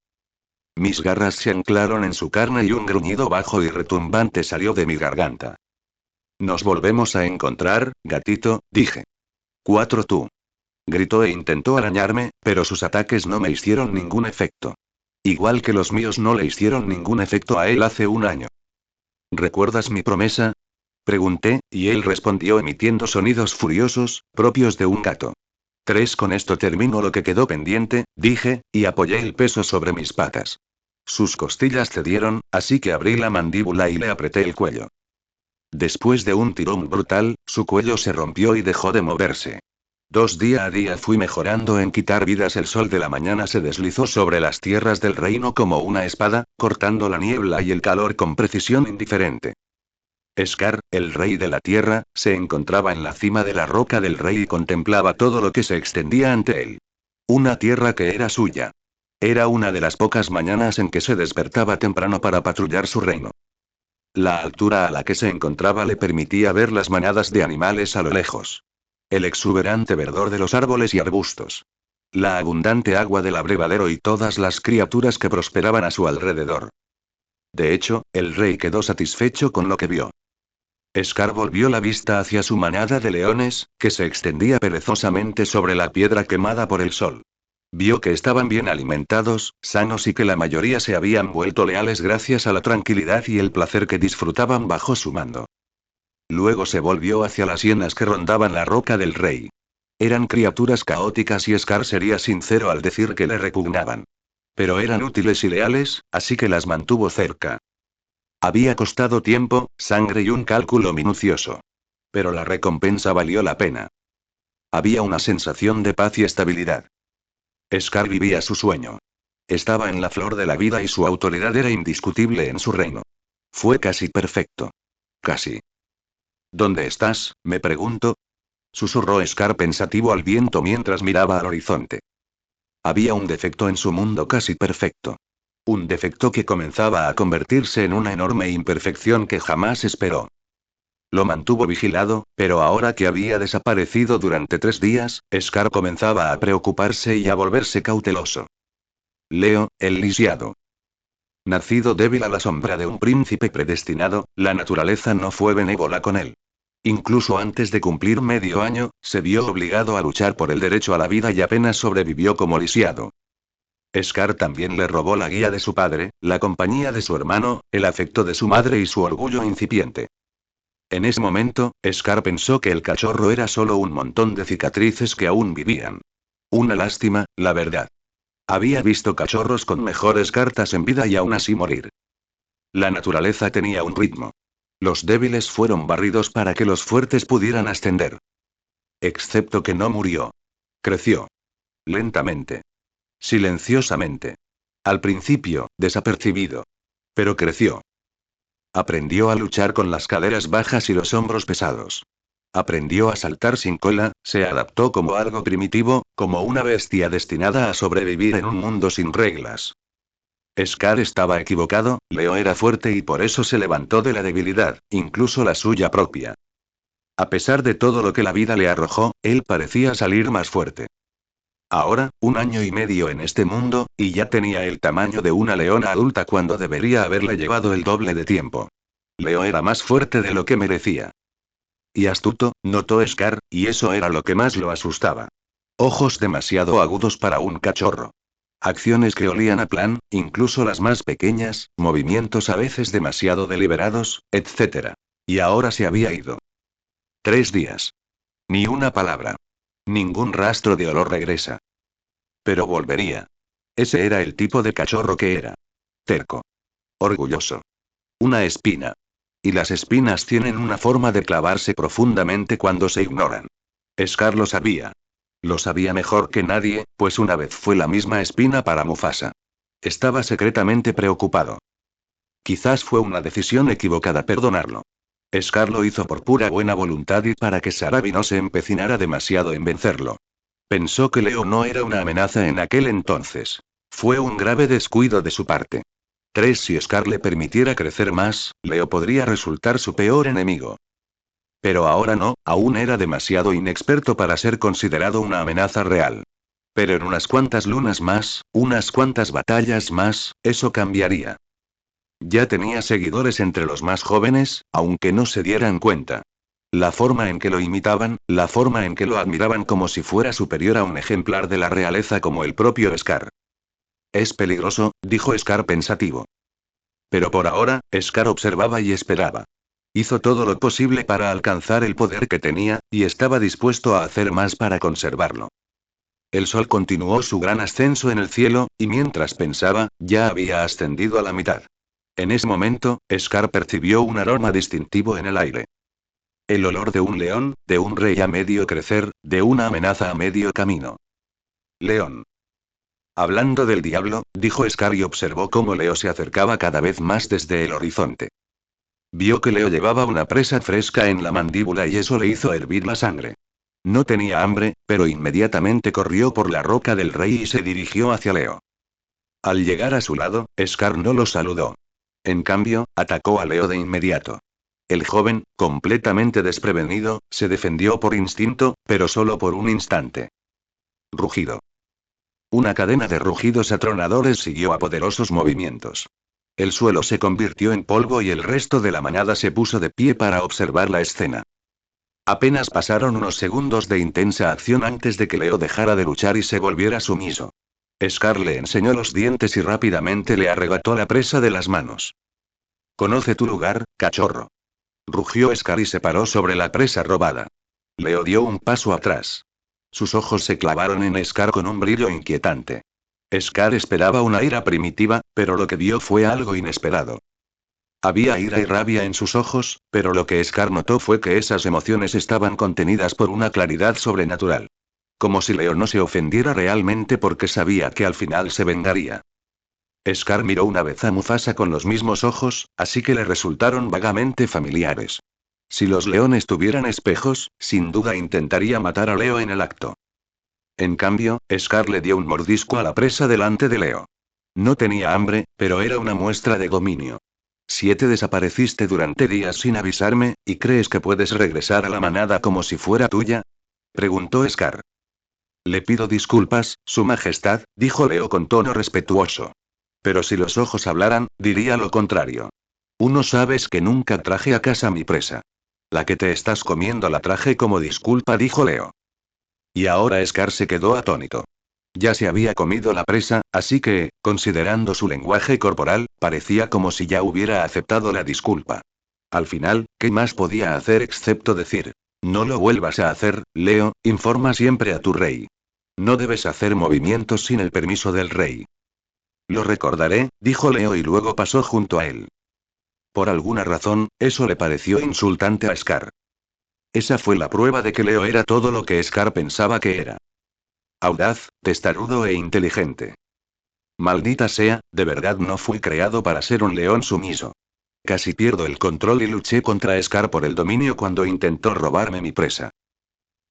Mis garras se anclaron en su carne y un gruñido bajo y retumbante salió de mi garganta. Nos volvemos a encontrar, gatito, dije. 4 tú. Gritó e intentó arañarme, pero sus ataques no me hicieron ningún efecto. Igual que los míos no le hicieron ningún efecto a él hace un año. ¿Recuerdas mi promesa? Pregunté, y él respondió emitiendo sonidos furiosos, propios de un gato. 3 Con esto termino lo que quedó pendiente, dije, y apoyé el peso sobre mis patas. Sus costillas cedieron, así que abrí la mandíbula y le apreté el cuello. Después de un tirón brutal, su cuello se rompió y dejó de moverse. Día a día fui mejorando en quitar vidas. El sol de la mañana se deslizó sobre las tierras del reino como una espada, cortando la niebla y el calor con precisión indiferente. Scar, el rey de la tierra, se encontraba en la cima de la roca del rey y contemplaba todo lo que se extendía ante él. Una tierra que era suya. Era una de las pocas mañanas en que se despertaba temprano para patrullar su reino. La altura a la que se encontraba le permitía ver las manadas de animales a lo lejos. El exuberante verdor de los árboles y arbustos. La abundante agua del abrevadero y todas las criaturas que prosperaban a su alrededor. De hecho, el rey quedó satisfecho con lo que vio. Scar volvió la vista hacia su manada de leones, que se extendía perezosamente sobre la piedra quemada por el sol. Vio que estaban bien alimentados, sanos y que la mayoría se habían vuelto leales gracias a la tranquilidad y el placer que disfrutaban bajo su mando. Luego se volvió hacia las hienas que rondaban la roca del rey. Eran criaturas caóticas y Scar sería sincero al decir que le repugnaban. Pero eran útiles y leales, así que las mantuvo cerca. Había costado tiempo, sangre y un cálculo minucioso. Pero la recompensa valió la pena. Había una sensación de paz y estabilidad. Scar vivía su sueño. Estaba en la flor de la vida y su autoridad era indiscutible en su reino. Fue casi perfecto. Casi. ¿Dónde estás?, me pregunto. Susurró Scar pensativo al viento mientras miraba al horizonte. Había un defecto en su mundo casi perfecto. Un defecto que comenzaba a convertirse en una enorme imperfección que jamás esperó. Lo mantuvo vigilado, pero ahora que había desaparecido durante 3 días, Scar comenzaba a preocuparse y a volverse cauteloso. Leo, el lisiado. Nacido débil a la sombra de un príncipe predestinado, la naturaleza no fue benévola con él. Incluso antes de cumplir medio año, se vio obligado a luchar por el derecho a la vida y apenas sobrevivió como lisiado. Scar también le robó la guía de su padre, la compañía de su hermano, el afecto de su madre y su orgullo incipiente. En ese momento, Scar pensó que el cachorro era solo un montón de cicatrices que aún vivían. Una lástima, la verdad. Había visto cachorros con mejores cartas en vida y aún así morir. La naturaleza tenía un ritmo. Los débiles fueron barridos para que los fuertes pudieran ascender. Excepto que no murió. Creció. Lentamente. Silenciosamente. Al principio, desapercibido. Pero creció. Aprendió a luchar con las caderas bajas y los hombros pesados. Aprendió a saltar sin cola, se adaptó como algo primitivo, como una bestia destinada a sobrevivir en un mundo sin reglas. Scar estaba equivocado, Leo era fuerte y por eso se levantó de la debilidad, incluso la suya propia. A pesar de todo lo que la vida le arrojó, él parecía salir más fuerte. Ahora, 1 año y medio en este mundo, y ya tenía el tamaño de una leona adulta cuando debería haberle llevado el doble de tiempo. Leo era más fuerte de lo que merecía. Y astuto, notó Scar, y eso era lo que más lo asustaba. Ojos demasiado agudos para un cachorro. Acciones que olían a plan, incluso las más pequeñas, movimientos a veces demasiado deliberados, etc. Y ahora se había ido. 3 días. Ni una palabra. Ningún rastro de olor regresa. Pero volvería. Ese era el tipo de cachorro que era. Terco. Orgulloso. Una espina. Y las espinas tienen una forma de clavarse profundamente cuando se ignoran. Scar lo sabía. Lo sabía mejor que nadie, pues una vez fue la misma espina para Mufasa. Estaba secretamente preocupado. Quizás fue una decisión equivocada perdonarlo. Scar lo hizo por pura buena voluntad y para que Sarabi no se empecinara demasiado en vencerlo. Pensó que Leo no era una amenaza en aquel entonces. Fue un grave descuido de su parte. Si Scar le permitiera crecer más, Leo podría resultar su peor enemigo. Pero ahora no, aún era demasiado inexperto para ser considerado una amenaza real. Pero en unas cuantas lunas más, unas cuantas batallas más, eso cambiaría. Ya tenía seguidores entre los más jóvenes, aunque no se dieran cuenta. La forma en que lo imitaban, la forma en que lo admiraban como si fuera superior a un ejemplar de la realeza como el propio Scar. Es peligroso, dijo Scar pensativo. Pero por ahora, Scar observaba y esperaba. Hizo todo lo posible para alcanzar el poder que tenía, y estaba dispuesto a hacer más para conservarlo. El sol continuó su gran ascenso en el cielo, y mientras pensaba, ya había ascendido a la mitad. En ese momento, Scar percibió un aroma distintivo en el aire. El olor de un león, de un rey a medio crecer, de una amenaza a medio camino. León. Hablando del diablo, dijo Scar y observó cómo Leo se acercaba cada vez más desde el horizonte. Vio que Leo llevaba una presa fresca en la mandíbula y eso le hizo hervir la sangre. No tenía hambre, pero inmediatamente corrió por la roca del rey y se dirigió hacia Leo. Al llegar a su lado, Scar no lo saludó. En cambio, atacó a Leo de inmediato. El joven, completamente desprevenido, se defendió por instinto, pero solo por un instante. Rugido. Una cadena de rugidos atronadores siguió a poderosos movimientos. El suelo se convirtió en polvo y el resto de la manada se puso de pie para observar la escena. Apenas pasaron unos segundos de intensa acción antes de que Leo dejara de luchar y se volviera sumiso. Scar le enseñó los dientes y rápidamente le arrebató la presa de las manos. «Conoce tu lugar, cachorro». Rugió Scar y se paró sobre la presa robada. Leo dio un paso atrás. Sus ojos se clavaron en Scar con un brillo inquietante. Scar esperaba una ira primitiva, pero lo que vio fue algo inesperado. Había ira y rabia en sus ojos, pero lo que Scar notó fue que esas emociones estaban contenidas por una claridad sobrenatural. Como si Leo no se ofendiera realmente porque sabía que al final se vengaría. Scar miró una vez a Mufasa con los mismos ojos, así que le resultaron vagamente familiares. Si los leones tuvieran espejos, sin duda intentaría matar a Leo en el acto. En cambio, Scar le dio un mordisco a la presa delante de Leo. No tenía hambre, pero era una muestra de dominio. «7 desapareciste durante días sin avisarme, ¿y crees que puedes regresar a la manada como si fuera tuya?», preguntó Scar. «Le pido disculpas, Su Majestad», dijo Leo con tono respetuoso. «Pero si los ojos hablaran, diría lo contrario. Uno sabes que nunca traje a casa mi presa. La que te estás comiendo la traje como disculpa», dijo Leo. Y ahora Scar se quedó atónito. Ya se había comido la presa, así que, considerando su lenguaje corporal, parecía como si ya hubiera aceptado la disculpa. Al final, ¿qué más podía hacer excepto decir? «No lo vuelvas a hacer, Leo, informa siempre a tu rey. No debes hacer movimientos sin el permiso del rey». «Lo recordaré», dijo Leo y luego pasó junto a él. Por alguna razón, eso le pareció insultante a Scar. Esa fue la prueba de que Leo era todo lo que Scar pensaba que era. Audaz, testarudo e inteligente. Maldita sea, de verdad no fui creado para ser un león sumiso. Casi pierdo el control y luché contra Scar por el dominio cuando intentó robarme mi presa.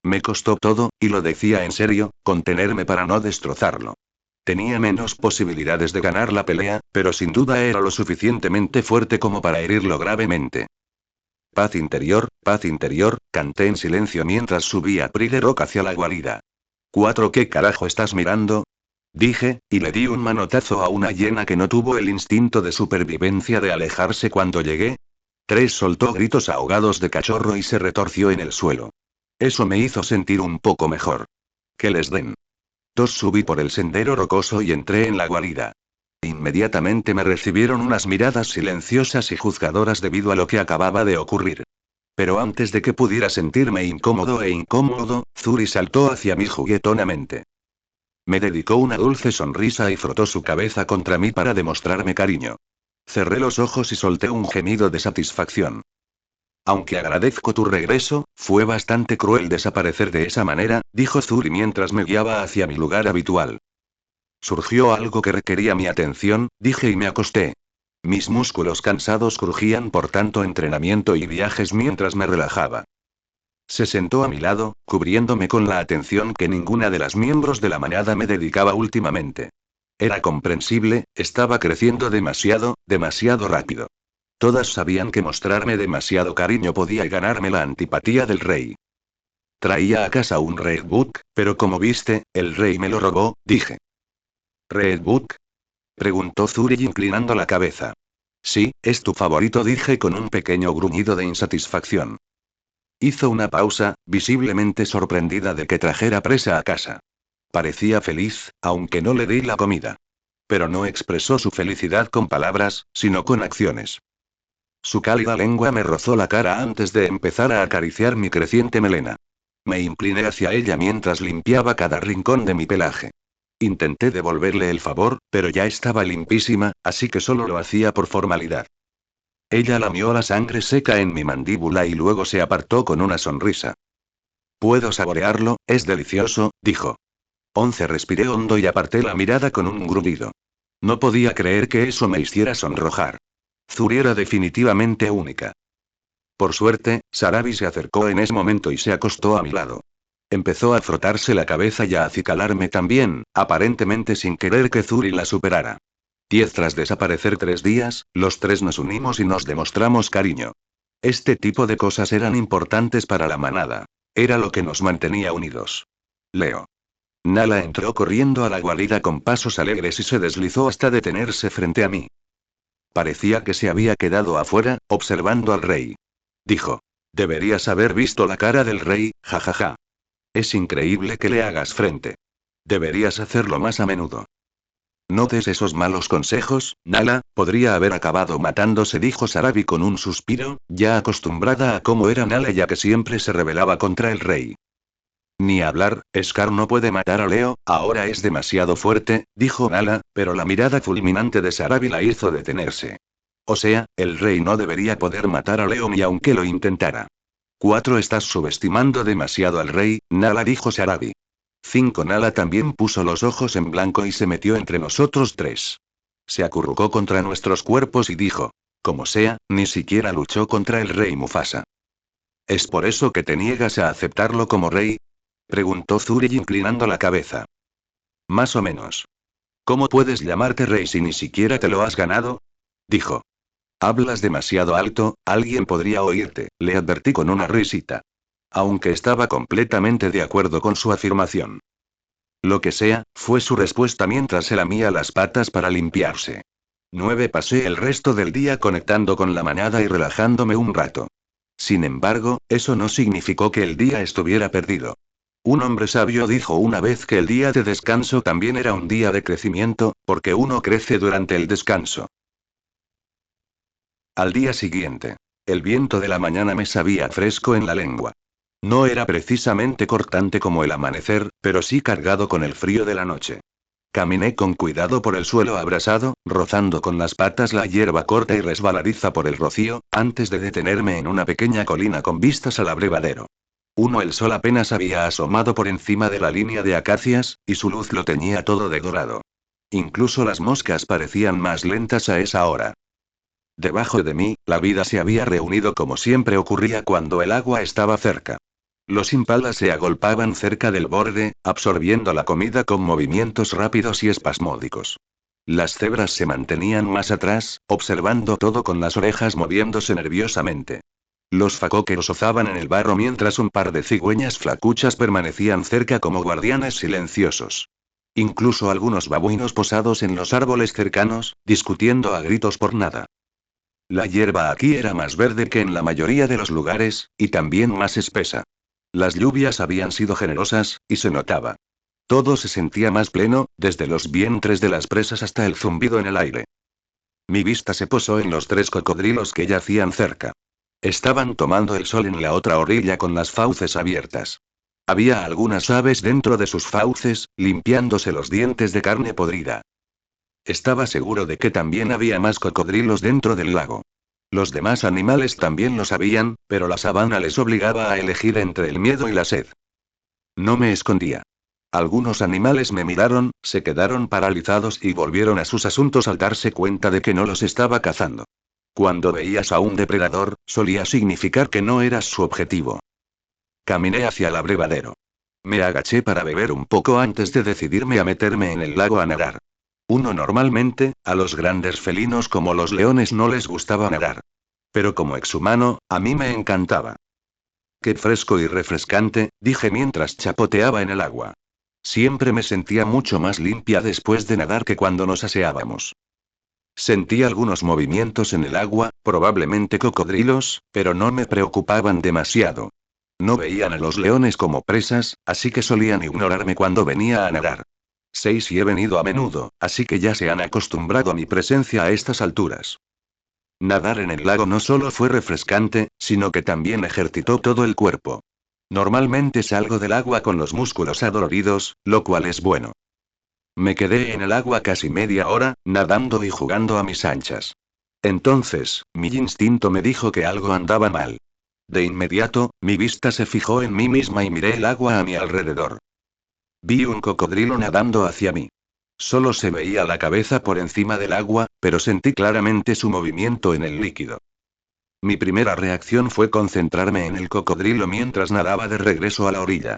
Me costó todo, y lo decía en serio, contenerme para no destrozarlo. Tenía menos posibilidades de ganar la pelea, pero sin duda era lo suficientemente fuerte como para herirlo gravemente. Paz interior», canté en silencio mientras subía Pride Rock hacia la guarida. «¿4 qué carajo estás mirando?», dije, y le di un manotazo a una hiena que no tuvo el instinto de supervivencia de alejarse cuando llegué. 3 soltó gritos ahogados de cachorro y se retorció en el suelo. Eso me hizo sentir un poco mejor. «Que les den». 2 subí por el sendero rocoso y entré en la guarida. Inmediatamente me recibieron unas miradas silenciosas y juzgadoras debido a lo que acababa de ocurrir. Pero antes de que pudiera sentirme incómodo, Zuri saltó hacia mí juguetonamente. Me dedicó una dulce sonrisa y frotó su cabeza contra mí para demostrarme cariño. Cerré los ojos y solté un gemido de satisfacción. «Aunque agradezco tu regreso, fue bastante cruel desaparecer de esa manera», dijo Zuri mientras me guiaba hacia mi lugar habitual. «Surgió algo que requería mi atención», dije y me acosté. Mis músculos cansados crujían por tanto entrenamiento y viajes mientras me relajaba. Se sentó a mi lado, cubriéndome con la atención que ninguna de las miembros de la manada me dedicaba últimamente. Era comprensible, estaba creciendo demasiado rápido. Todas sabían que mostrarme demasiado cariño podía ganarme la antipatía del rey. «Traía a casa un Red Book, pero como viste, el rey me lo robó», dije. «¿Red Book?», preguntó Zuri inclinando la cabeza. «Sí, es tu favorito», dije con un pequeño gruñido de insatisfacción. Hizo una pausa, visiblemente sorprendida de que trajera presa a casa. Parecía feliz, aunque no le di la comida. Pero no expresó su felicidad con palabras, sino con acciones. Su cálida lengua me rozó la cara antes de empezar a acariciar mi creciente melena. Me incliné hacia ella mientras limpiaba cada rincón de mi pelaje. Intenté devolverle el favor, pero ya estaba limpísima, así que solo lo hacía por formalidad. Ella lamió la sangre seca en mi mandíbula y luego se apartó con una sonrisa. «Puedo saborearlo, es delicioso», dijo. 11 respiré hondo y aparté la mirada con un gruñido. No podía creer que eso me hiciera sonrojar. Zuri era definitivamente única. Por suerte, Sarabi se acercó en ese momento y se acostó a mi lado. Empezó a frotarse la cabeza y a acicalarme también, aparentemente sin querer que Zuri la superara. 10 tras desaparecer 3 días, los 3 nos unimos y nos demostramos cariño. Este tipo de cosas eran importantes para la manada. Era lo que nos mantenía unidos. Leo. Nala entró corriendo a la guarida con pasos alegres y se deslizó hasta detenerse frente a mí. Parecía que se había quedado afuera, observando al rey. Dijo. Deberías haber visto la cara del rey, jajaja. Es increíble que le hagas frente. Deberías hacerlo más a menudo. No des esos malos consejos, Nala, podría haber acabado matándose, dijo Sarabi con un suspiro, ya acostumbrada a cómo era Nala ya que siempre se rebelaba contra el rey. Ni hablar, Scar no puede matar a Leo, ahora es demasiado fuerte, dijo Nala, pero la mirada fulminante de Sarabi la hizo detenerse. O sea, el rey no debería poder matar a Leo ni aunque lo intentara. 4. Estás subestimando demasiado al rey, Nala, dijo Sarabi. 5. Nala también puso los ojos en blanco y se metió entre nosotros tres. Se acurrucó contra nuestros cuerpos y dijo. Como sea, ni siquiera luchó contra el rey Mufasa. ¿Es por eso que te niegas a aceptarlo como rey? Preguntó Zuri inclinando la cabeza. Más o menos. ¿Cómo puedes llamarte rey si ni siquiera te lo has ganado? Dijo. Hablas demasiado alto, alguien podría oírte, le advertí con una risita. Aunque estaba completamente de acuerdo con su afirmación. Lo que sea, fue su respuesta mientras se lamía las patas para limpiarse. 9. Pasé el resto del día conectando con la manada y relajándome un rato. Sin embargo, eso no significó que el día estuviera perdido. Un hombre sabio dijo una vez que el día de descanso también era un día de crecimiento, porque uno crece durante el descanso. Al día siguiente. El viento de la mañana me sabía fresco en la lengua. No era precisamente cortante como el amanecer, pero sí cargado con el frío de la noche. Caminé con cuidado por el suelo abrasado, rozando con las patas la hierba corta y resbaladiza por el rocío, antes de detenerme en una pequeña colina con vistas al abrevadero. El sol apenas había asomado por encima de la línea de acacias, y su luz lo teñía todo de dorado. Incluso las moscas parecían más lentas a esa hora. Debajo de mí, la vida se había reunido como siempre ocurría cuando el agua estaba cerca. Los impalas se agolpaban cerca del borde, absorbiendo la comida con movimientos rápidos y espasmódicos. Las cebras se mantenían más atrás, observando todo con las orejas moviéndose nerviosamente. Los facoqueros ozaban en el barro mientras un par de cigüeñas flacuchas permanecían cerca como guardianes silenciosos. Incluso algunos babuinos posados en los árboles cercanos, discutiendo a gritos por nada. La hierba aquí era más verde que en la mayoría de los lugares, y también más espesa. Las lluvias habían sido generosas, y se notaba. Todo se sentía más pleno, desde los vientres de las presas hasta el zumbido en el aire. Mi vista se posó en los 3 cocodrilos que yacían cerca. Estaban tomando el sol en la otra orilla con las fauces abiertas. Había algunas aves dentro de sus fauces, limpiándose los dientes de carne podrida. Estaba seguro de que también había más cocodrilos dentro del lago. Los demás animales también lo sabían, pero la sabana les obligaba a elegir entre el miedo y la sed. No me escondía. Algunos animales me miraron, se quedaron paralizados y volvieron a sus asuntos al darse cuenta de que no los estaba cazando. Cuando veías a un depredador, solía significar que no eras su objetivo. Caminé hacia el abrevadero. Me agaché para beber un poco antes de decidirme a meterme en el lago a nadar. Normalmente, a los grandes felinos como los leones no les gustaba nadar. Pero como exhumano, a mí me encantaba. Qué fresco y refrescante, dije mientras chapoteaba en el agua. Siempre me sentía mucho más limpia después de nadar que cuando nos aseábamos. Sentí algunos movimientos en el agua, probablemente cocodrilos, pero no me preocupaban demasiado. No veían a los leones como presas, así que solían ignorarme cuando venía a nadar. 6 y he venido a menudo, así que ya se han acostumbrado a mi presencia a estas alturas. Nadar en el lago no solo fue refrescante, sino que también ejercitó todo el cuerpo. Normalmente salgo del agua con los músculos adoloridos, lo cual es bueno. Me quedé en el agua casi media hora, nadando y jugando a mis anchas. Entonces, mi instinto me dijo que algo andaba mal. De inmediato, mi vista se fijó en mí misma y miré el agua a mi alrededor. Vi un cocodrilo nadando hacia mí. Solo se veía la cabeza por encima del agua, pero sentí claramente su movimiento en el líquido. Mi primera reacción fue concentrarme en el cocodrilo mientras nadaba de regreso a la orilla.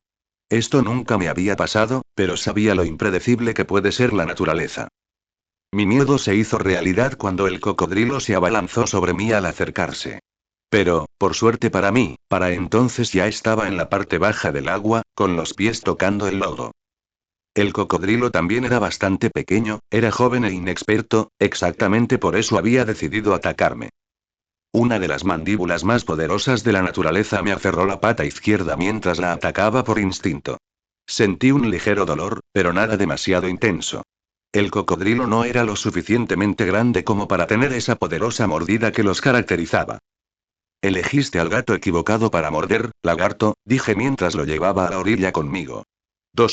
Esto nunca me había pasado, pero sabía lo impredecible que puede ser la naturaleza. Mi miedo se hizo realidad cuando el cocodrilo se abalanzó sobre mí al acercarse. Pero, por suerte para mí, para entonces ya estaba en la parte baja del agua, con los pies tocando el lodo. El cocodrilo también era bastante pequeño, era joven e inexperto, exactamente por eso había decidido atacarme. Una de las mandíbulas más poderosas de la naturaleza me aferró la pata izquierda mientras la atacaba por instinto. Sentí un ligero dolor, pero nada demasiado intenso. El cocodrilo no era lo suficientemente grande como para tener esa poderosa mordida que los caracterizaba. Elegiste al gato equivocado para morder, lagarto, dije mientras lo llevaba a la orilla conmigo.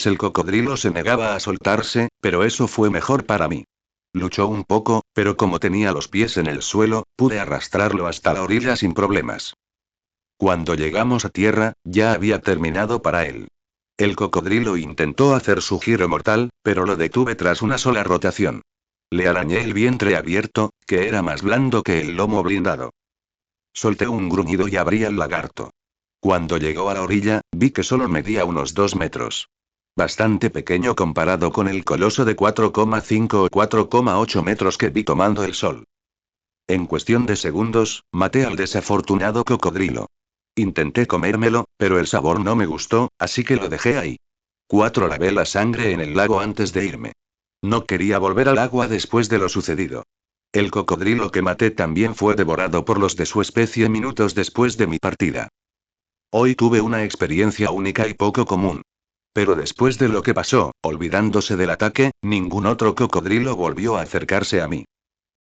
El cocodrilo se negaba a soltarse, pero eso fue mejor para mí. Luchó un poco, pero como tenía los pies en el suelo, pude arrastrarlo hasta la orilla sin problemas. Cuando llegamos a tierra, ya había terminado para él. El cocodrilo intentó hacer su giro mortal, pero lo detuve tras una sola rotación. Le arañé el vientre abierto, que era más blando que el lomo blindado. Solté un gruñido y abrí al lagarto. Cuando llegó a la orilla, vi que solo medía unos 2 metros. Bastante pequeño comparado con el coloso de 4,5 o 4,8 metros que vi tomando el sol. En cuestión de segundos, maté al desafortunado cocodrilo. Intenté comérmelo, pero el sabor no me gustó, así que lo dejé ahí. Lavé la sangre en el lago antes de irme. No quería volver al agua después de lo sucedido. El cocodrilo que maté también fue devorado por los de su especie minutos después de mi partida. Hoy tuve una experiencia única y poco común. Pero después de lo que pasó, olvidándose del ataque, ningún otro cocodrilo volvió a acercarse a mí.